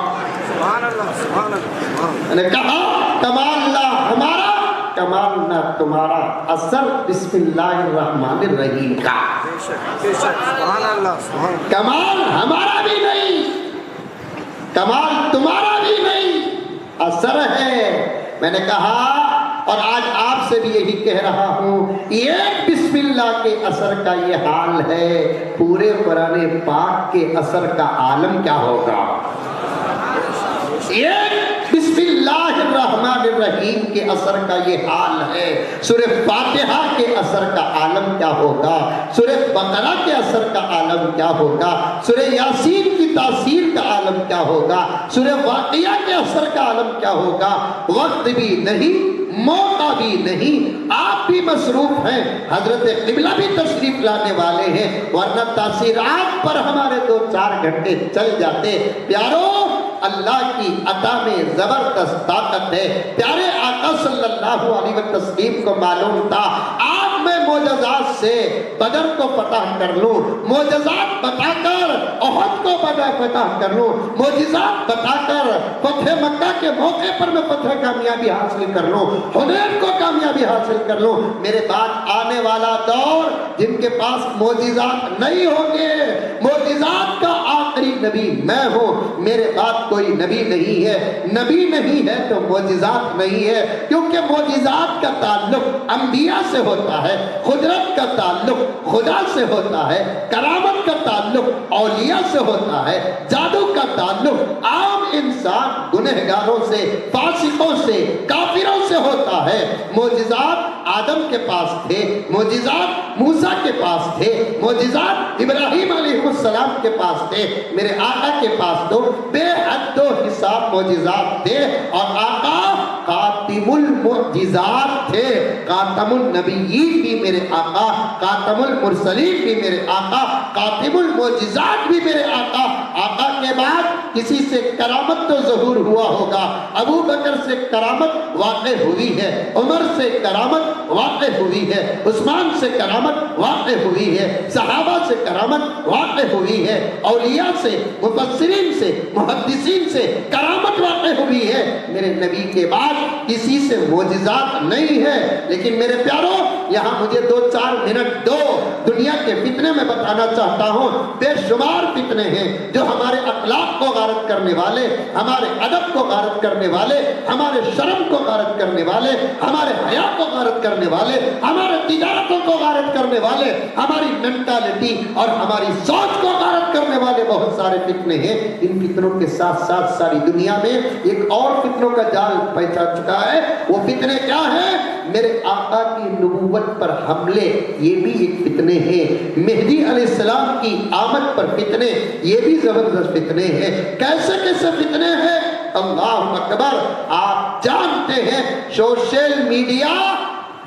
سبحان اللہ, سبحان اللہ. میں نے کہا کمال نہ ہمارا, کمال نہ تمہارا, اثر بسم اللہ الرحمن الرحیم کا. سبحان اللہ, سبحان اللہ. کمال ہمارا بھی نہیں, کمال تمہارا بھی نہیں, اثر ہے. میں نے کہا اور آج آپ سے بھی یہی کہہ رہا ہوں, ایک بسم اللہ کے اثر کا یہ حال ہے, پورے قرآن پاک کے اثر کا عالم کیا ہوگا. ایک بسم اللہ الرحمن الرحیم کے اثر کا یہ حال ہے, سورہ فاتحہ کے اثر کا عالم کیا ہوگا, سورہ بقرہ کے اثر کا عالم کیا ہوگا, سورہ یاسین کی تاثیر کا عالم کیا ہوگا, سورہ واقعہ کے اثر کا عالم کیا ہوگا. وقت بھی نہیں, موقع بھی نہیں, آپ بھی مصروف ہیں, حضرت قبلہ بھی تشریف لانے والے ہیں, ورنہ تاثیرات پر ہمارے 2-4 گھنٹے چل جاتے. پیارو, اللہ کی عطا میں زبردست طاقت ہے. پیارے آقا صلی اللہ علیہ وسلم کو معلوم تھا آپ آج میں معجزات سے بدر کو فتح کر لوں، معجزات بتا کر احد کو فتح کر لوں، معجزات بتا کر فتح مکہ کے موقع پر میں فتح کامیابی حاصل کر لوں، حنین کو کامیابی حاصل کر لوں، میرے بعد آنے والا دور جن کے پاس معجزات نہیں ہوں گے، معجزات کا آخری نبی میں ہوں، میرے بعد کوئی نبی نہیں ہے، نبی نہیں ہے تو معجزات نہیں ہے، کیونکہ معجزات کا تعلق انبیاء سے ہوتا ہے، قدرت کا تعلق خدا سے ہوتا ہے، کرامت کا تعلق اولیاء سے ہوتا ہے، جادو کا تعلق عام انسان گنہگاروں سے، فاسقوں سے، کافروں سے ہوتا ہے۔ معجزات آدم کے پاس تھے، معجزات موسیٰ کے پاس تھے، معجزات ابراہیم علیہ السلام کے پاس تھے، میرے آقا کے پاس تو بے حد و حساب معجزات تھے، اور آقا خاتم المعجزات تھے، خاتم النبیین بھی میرے آقا، خاتم المرسلین بھی میرے آقا، خاتم المعجزات بھی میرے آقا۔ آقا کے بعد کسی سے کرامت تو ظہور ہوا ہوگا، ابو بکر سے کرامت واقع ہوئی ہے، عمر سے کرامت واقع ہوئی ہے، عثمان سے کرامت واقع ہوئی ہے، صحابہ سے کرامت واقع ہوئی ہے، اولیاء سے، مفسرین سے، محدثین سے کرامت واقع ہوئی ہے۔ میرے نبی کے بعد کسی سے معجزات نہیں ہے، لیکن میرے پیارو یہاں مجھے 2-4 منٹ دو، دنیا کے فتنے میں بتانا چاہتا ہوں، بے شمار فتنے ہیں جو ہمارے اخلاق کو غارت کرنے والے، ہمارے ادب کو غارت کرنے والے، ہمارے شرم کو غارت کرنے والے، ہمارے حیا کو غارت کرنے والے، ہمارے تجارتوں کو غارت کرنے والے، ہماری مینٹالٹی اور ہماری سوچ کو غارت کرنے والے بہت سارے فتنے ہیں۔ ان فتنوں کے ساتھ ساتھ ساری دنیا میں ایک اور فتنوں کا جال پیچا چکا ہے۔ وہ فتنے کیا ہیں؟ میرے آقا کی نبوت پر حملے، یہ بھی ایک فتنے ہیں۔ مہدی علیہ السلام کی آمد پر فتنے، یہ بھی زبردست فتنے ہیں۔ کیسے کیسے فتنے ہیں؟ اللہ اکبر! آپ جانتے ہیں سوشل میڈیا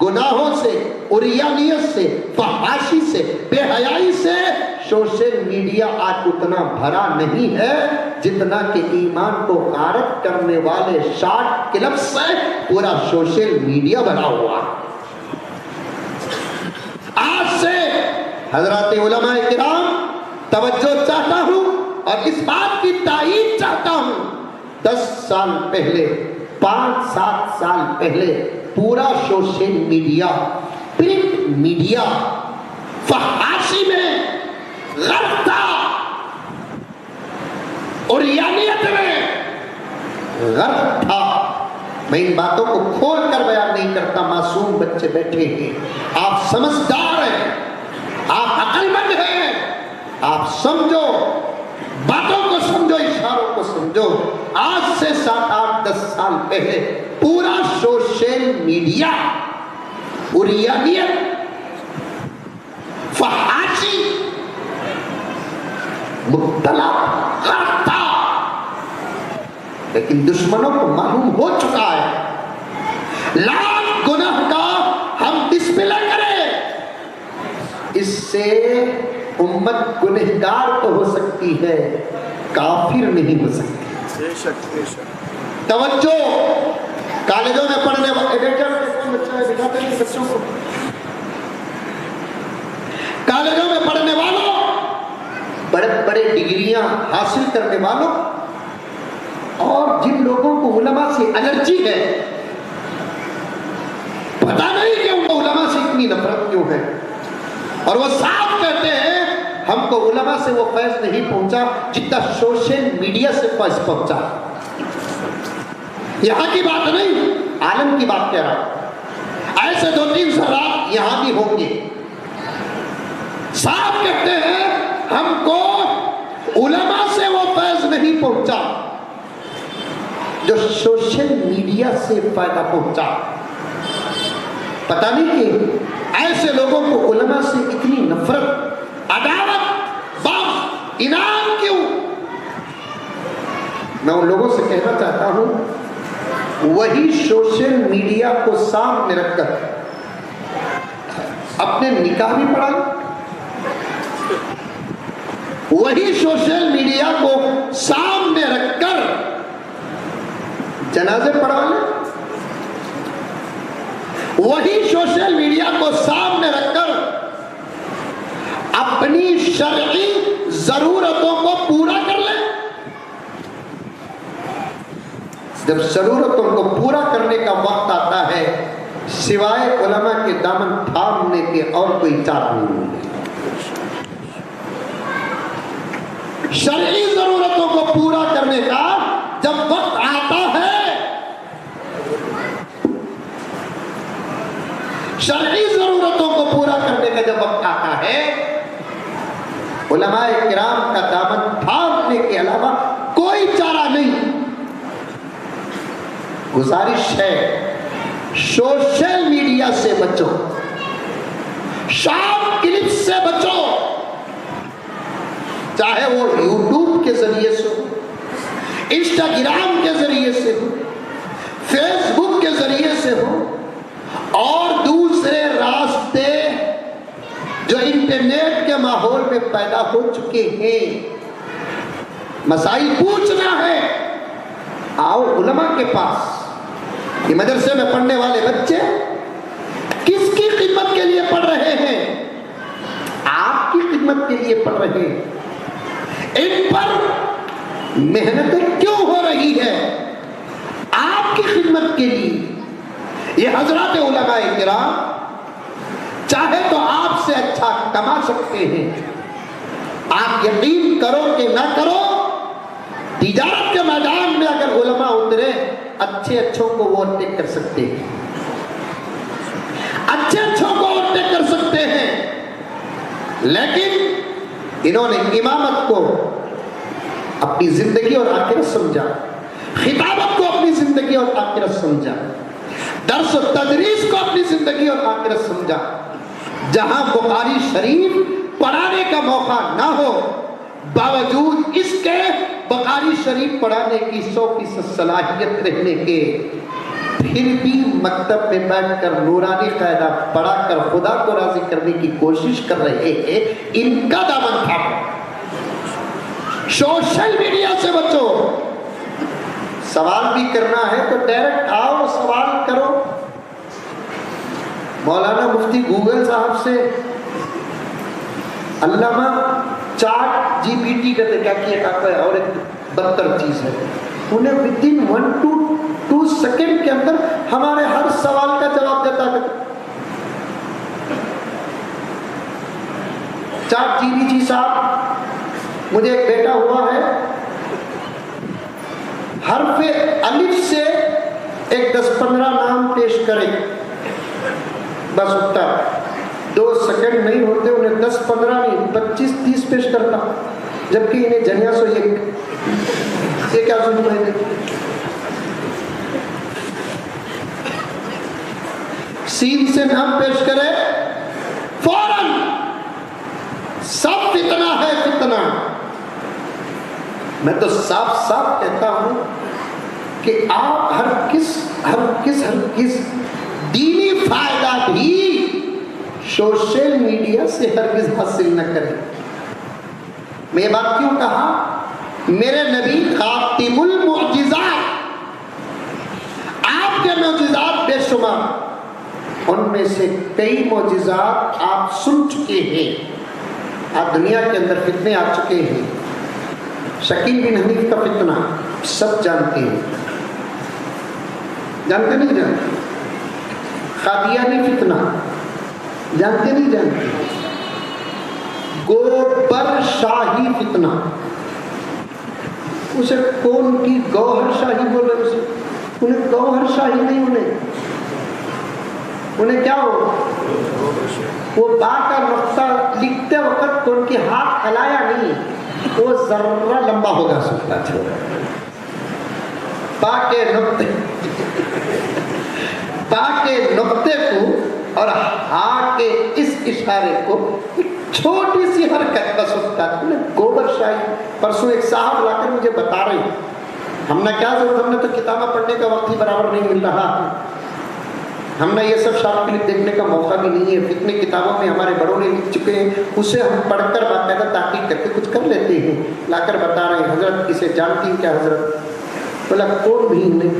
گناہوں سے، عریانیت سے، فحاشی سے، بے حیائی سے سوشل میڈیا آج اتنا بھرا نہیں ہے جتنا کہ ایمان کو غارت کرنے والے شارٹ کلپ سے پورا سوشل میڈیا بھرا ہوا۔ آج سے حضرات علماء کرام توجہ چاہتا ہوں اور اس بات کی تائید چاہتا ہوں، 10 سال پہلے، 5-7 سال پہلے پورا سوشل میڈیا، پرنٹ میڈیا فحاشی میں غرق تھا، عریانیت میں غرق تھا۔ میں ان باتوں کو کھول کر بیان نہیں کرتا، معصوم بچے بیٹھے ہیں، آپ سمجھدار ہیں، آپ عقل مند ہیں، آپ سمجھو، باتوں کو سمجھو، اشاروں کو سمجھو۔ آج سے 7-8-10 سال پہلے پورا سوشل میڈیا عریانیت، فحاشی مبتلا غرق تھا، لیکن دشمنوں کو معلوم ہو چکا ہے لاکھ گناہ کا ہم ڈسپلے کریں، اس سے امت گنہگار تو ہو سکتی ہے، کافر نہیں ہو سکتی۔ بے شک بے شک۔ توجہ! کالجوں میں پڑھنے والے، بچوں کو کالجوں میں پڑھنے والوں، بڑے بڑے ڈگریاں حاصل کرنے والوں، اور جن لوگوں کو علماء سے الرجی ہے، پتہ نہیں کہ ان کو علماء سے اتنی نفرت کیوں ہے، اور وہ صاف کہتے ہیں ہم کو علماء سے وہ فیض نہیں پہنچا جتنا سوشل میڈیا سے فیض پہنچا۔ یہاں کی بات نہیں، عالم کی بات کہہ رہا ہوں۔ ایسے 2-3 ذرات یہاں بھی ہوں گے، صاحب کہتے ہیں ہم کو علماء سے وہ فیض نہیں پہنچا جو سوشل میڈیا سے فائدہ پہنچا۔ پتہ نہیں کہ ایسے لوگوں کو علماء سے اتنی نفرت، عداوت، بغض، انعام کیوں؟ میں ان لوگوں سے کہنا چاہتا ہوں وہی سوشل میڈیا کو سامنے رکھ کر اپنے نکاح بھی پڑھا، وہی سوشل میڈیا کو سامنے رکھ کر جنازے پڑھا لیں، وہی سوشل میڈیا کو سامنے رکھ کر اپنی شرعی ضرورتوں کو پورا کر لیں. جب ضرورتوں کو پورا کرنے کا وقت آتا ہے سوائے علماء کے دامن تھامنے کے اور کوئی چارہ نہیں ملے. شرعی ضرورتوں کو پورا کرنے کا جب وقت آتا ہے, شرعی ضرورتوں کو پورا کرنے کا جب وقت آتا ہے, علماء کرام کا دامن تھامنے کے علاوہ کوئی چارہ نہیں. گزارش ہے سوشل میڈیا سے بچو, شارٹ کلپ سے بچو, چاہے وہ یوٹیوب کے ذریعے سے ہو, انسٹاگرام کے ذریعے سے ہو, فیس بک کے ذریعے سے ہو, اور دوسرے راستے جو انٹرنیٹ کے ماحول میں پیدا ہو چکے ہیں. مسائل پوچھنا ہے, آؤ علماء کے پاس. یہ مدرسے میں پڑھنے والے بچے کس کی خدمت کے لیے پڑھ رہے ہیں؟ آپ کی خدمت کے لیے پڑھ رہے ہیں. ان پر محنتیں کیوں ہو رہی ہے؟ آپ کی خدمت کے لیے. یہ حضرات علماء کرام چاہے تو آپ سے اچھا کما سکتے ہیں. آپ یقین کرو کہ نہ کرو, تجارت کے میدان میں اگر علماء اترے اچھے اچھوں کو وہ اوورٹیک کر سکتے ہیں, اچھے اچھوں کو اوورٹیک کر سکتے ہیں. لیکن انہوں نے امامت کو اپنی زندگی اور آخرت سمجھا, خطابت کو اپنی زندگی اور آخرت سمجھا, درس و تدریس کو اپنی زندگی اور آخرت سمجھا. جہاں بخاری شریف پڑھانے کا موقع نہ ہو, باوجود اس کے بخاری شریف پڑھانے کی 100% صلاحیت رہنے کے, پھر بھی مکتب میں بیٹھ کر نورانی قاعدہ پڑھا کر خدا کو راضی کرنے کی کوشش کر رہے ہیں. ان کا دامن تھامو. سوشل میڈیا سے بچو. سوال بھی کرنا ہے تو ڈائریکٹ آؤ, سوال کرو. مولانا مفتی گوگل صاحب سے علامہ چاٹ جی پی ٹی کہتے کیا کیا ہے, اور ایک بدتر چیز ہے, انہیں ودن 1 to 2 سیکنڈ کے اندر ہمارے ہر سوال کا جواب دیتا ہے. چاٹ جی پی ٹی صاحب, مجھے ایک بیٹا ہوا ہے, حرف الف سے ایک 10-15 نام پیش کرے, بس اٹھتا. 2 سیکنڈ نہیں ہوتے انہیں 10-15 نہیں 25-30 پیش کرتا, جبکہ انہیں جنیا سو یہ کیا سن رہے تھے. سین سے نام پیش کرے فوراً سب فتنہ ہے فتنہ. میں تو صاف صاف کہتا ہوں کہ آپ ہر کس دینی فائدہ بھی سوشل میڈیا سے ہرگز حاصل نہ کریں. میں یہ بات کیوں کہا؟ میرے نبی خاتم المعجزات, آپ کے معجزات بے شمار, ان میں سے کئی معجزات آپ سن چکے ہیں. آپ دنیا کے اندر فتنے آ چکے ہیں. شکیل بن حنیف کا فتنہ سب جانتے ہیں, جانتے نہیں جانتے. قادیانی فتنہ جانتے نہیں جانتے. گوبر شاہی فتنہ, اسے کون کی گوہر شاہی بول رہے, اسے انہیں گوہر شاہی نہیں, انہیں کیا ہو, وہ با کا نقطہ لکھتے وقت ان کی ہاتھ ہلایا نہیں, وہ ذرہ لمبا ہوگا سکتا تھا. با کے نقطے کو اور ہا کے اس اشارے کو چھوٹی سی حرکت بس ہوتا تھا. گوبر شاہی. پرسوں ایک صاحب لا کر مجھے بتا رہے ہیں, ہم نے کیا ضرورت, ہم نے تو کتابیں پڑھنے کا وقت ہی برابر نہیں مل رہا, ہم نے یہ سب شارٹ کلپ دیکھنے کا موقع بھی نہیں ہے. اتنی کتابوں میں ہمارے بڑوں نے لکھ چکے ہیں, اسے ہم پڑھ کر باقاعدہ تحقیق کر کے کچھ کر لیتے ہیں. لا کر بتا رہے ہیں حضرت اسے جانتی ہیں کیا؟ حضرت بولا کون بھی نہیں.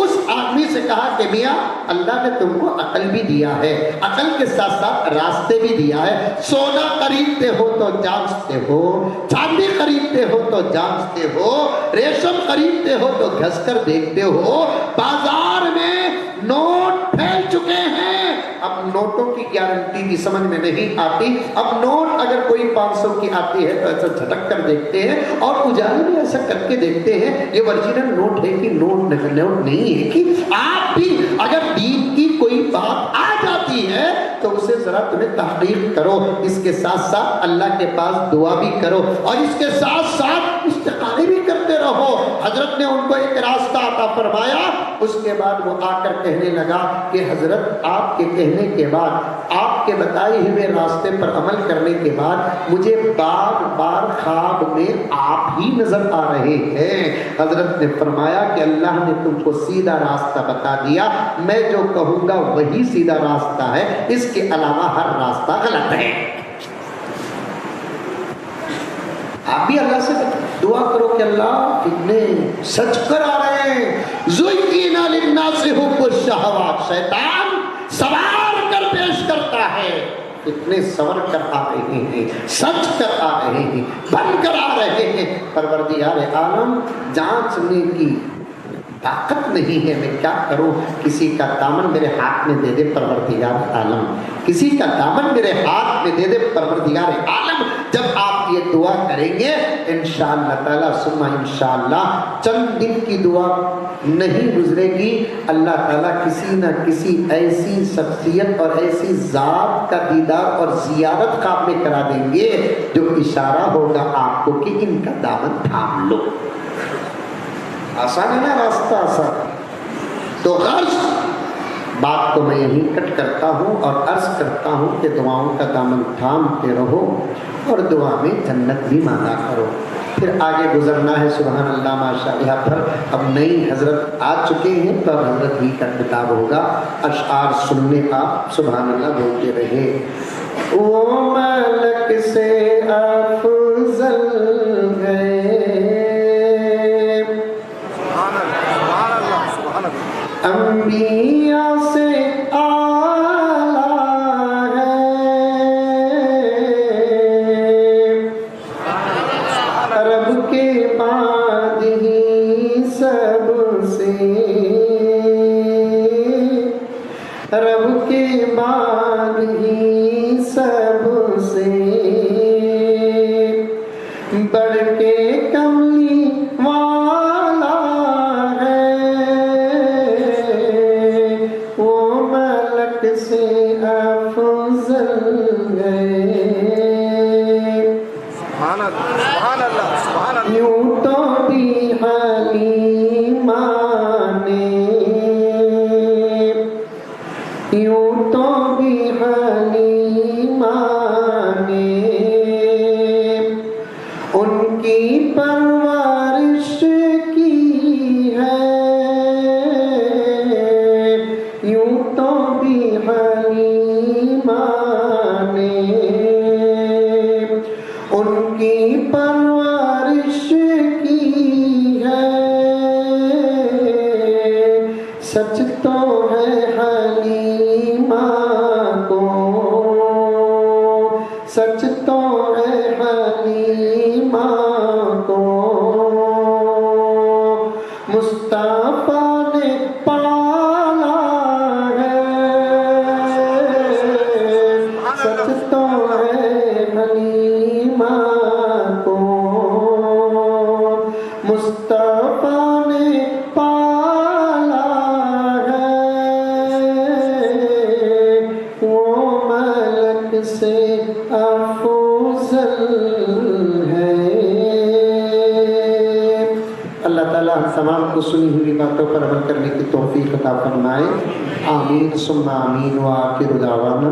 اس آدمی سے کہا کہ میاں اللہ نے تم کو عقل بھی دیا ہے, عقل کے ساتھ ساتھ راستے بھی دیا ہے. سونا خریدتے ہو تو جانچتے ہو, چاندی خریدتے ہو تو جانچتے ہو, ریشم خریدتے ہو تو گھس کر دیکھتے ہو. بازار میں نوٹ پھیل چکے ہیں, اب نوٹوں کی گارنٹی بھی سمجھ میں نہیں آتی. اب نوٹ اگر کوئی 500 کی آتی ہے تو ایسا جھٹک کر دیکھتے ہیں اور اجالے میں ایسا کر کے دیکھتے ہیں یہ ورجنل نوٹ ہے کہ نوٹ نہیں ہے. کہ آپ بھی اگر دین کی کوئی بات آ جاتی ہے تو اسے ذرا تمہیں تحقیق کرو, اس کے ساتھ ساتھ اللہ کے پاس دعا بھی کرو اور اس کے ساتھ ساتھ استقامت بھی کرتے رہو. حضرت نے ان کو ایک راستہ عطا فرمایا. اس کے بعد وہ آ کر کہنے لگا کہ حضرت آپ کے کہنے کے بعد, آپ کے بتائے ہوئے راستے پر عمل کرنے کے بعد مجھے بار بار خواب میں آپ ہی نظر آ رہے ہیں. حضرت نے فرمایا کہ اللہ نے تم کو سیدھا راستہ بتا دیا, میں جو کہوں گا وہی سیدھا راستہ ہے, اس کے علاوہ ہر راستہ غلط ہے. آپ بھی اللہ سے دعا کرو کہ اللہ فتنے سچ کر آ رہے ہیں. زُيِّنَ لِلنَّاسِ حُبُّ الشَّهَوَاتِ, شیطان سوار کر پیش کرتا ہے, اتنے سور کر آ رہے ہیں, سچ کر آ رہے ہیں, بن کر آ رہے ہیں. پروردگار عالم جانچنے کی طاقت نہیں ہے, میں کیا کروں. کسی کا دامن میرے ہاتھ میں دے دے پروردگار عالم, کسی کا دامن میرے ہاتھ میں دے دے پروردگار عالم. جب آپ یہ دعا کریں گے انشاءاللہ تعالیٰ ثم انشاءاللہ چند دن کی دعا نہیں گزرے گی, اللہ تعالیٰ کسی نہ کسی ایسی شخصیت اور ایسی ذات کا دیدار اور زیارت خواب میں کرا دیں گے جو اشارہ ہوگا آپ کو کہ ان کا دامن تھام لو. آسان ہے نا راستہ, آسان. تو غرض بات کو میں یہیں کٹ کرتا ہوں اور عرض کرتا ہوں کہ دعاؤں کا دامن تھامتے رہو اور دعا میں جنت بھی مانگا کرو. پھر آگے گزرنا ہے. سبحان اللہ ماشاء اللہ. پر اب نئی حضرت آ چکے ہیں تو اب حضرت ہی کا خطاب ہوگا. اشعار سننے کا سبحان اللہ بولتے رہے. وہ ملک سے افضل ہے, انبیاء سے اعلیٰ ہے, رب کے بعد ہی سب سے, رب کے بعد ہی سب سے بڑھ کے کملی والا سے افضل ہے. سبحان اللہ, سبحان اللہ. یوں تو بھی حلیمہ نے, یوں تو بھی حلیمہ نے ان کی پرورش کی ہے, یوں تو بھی حلیمہ نے ان کی پرورش کی ہے. سچ تو ہے حلیمہ کو, سچ تو ہے حلیمہ کو مصطفیٰ نے پالا ہے. سچ تو ہے حلیمہ کو مصطفیٰ نے پالا ہے. وہ ملک سے افضل ہے. اللہ تعالیٰ ہم تمام کو سنی ہوئی باتوں پر عمل کرنے کی توفیق عطا فرمائے. آمین ثم آمین. وآخر دعوانا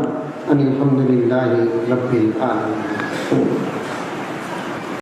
ان الحمد للہ رب العالمین.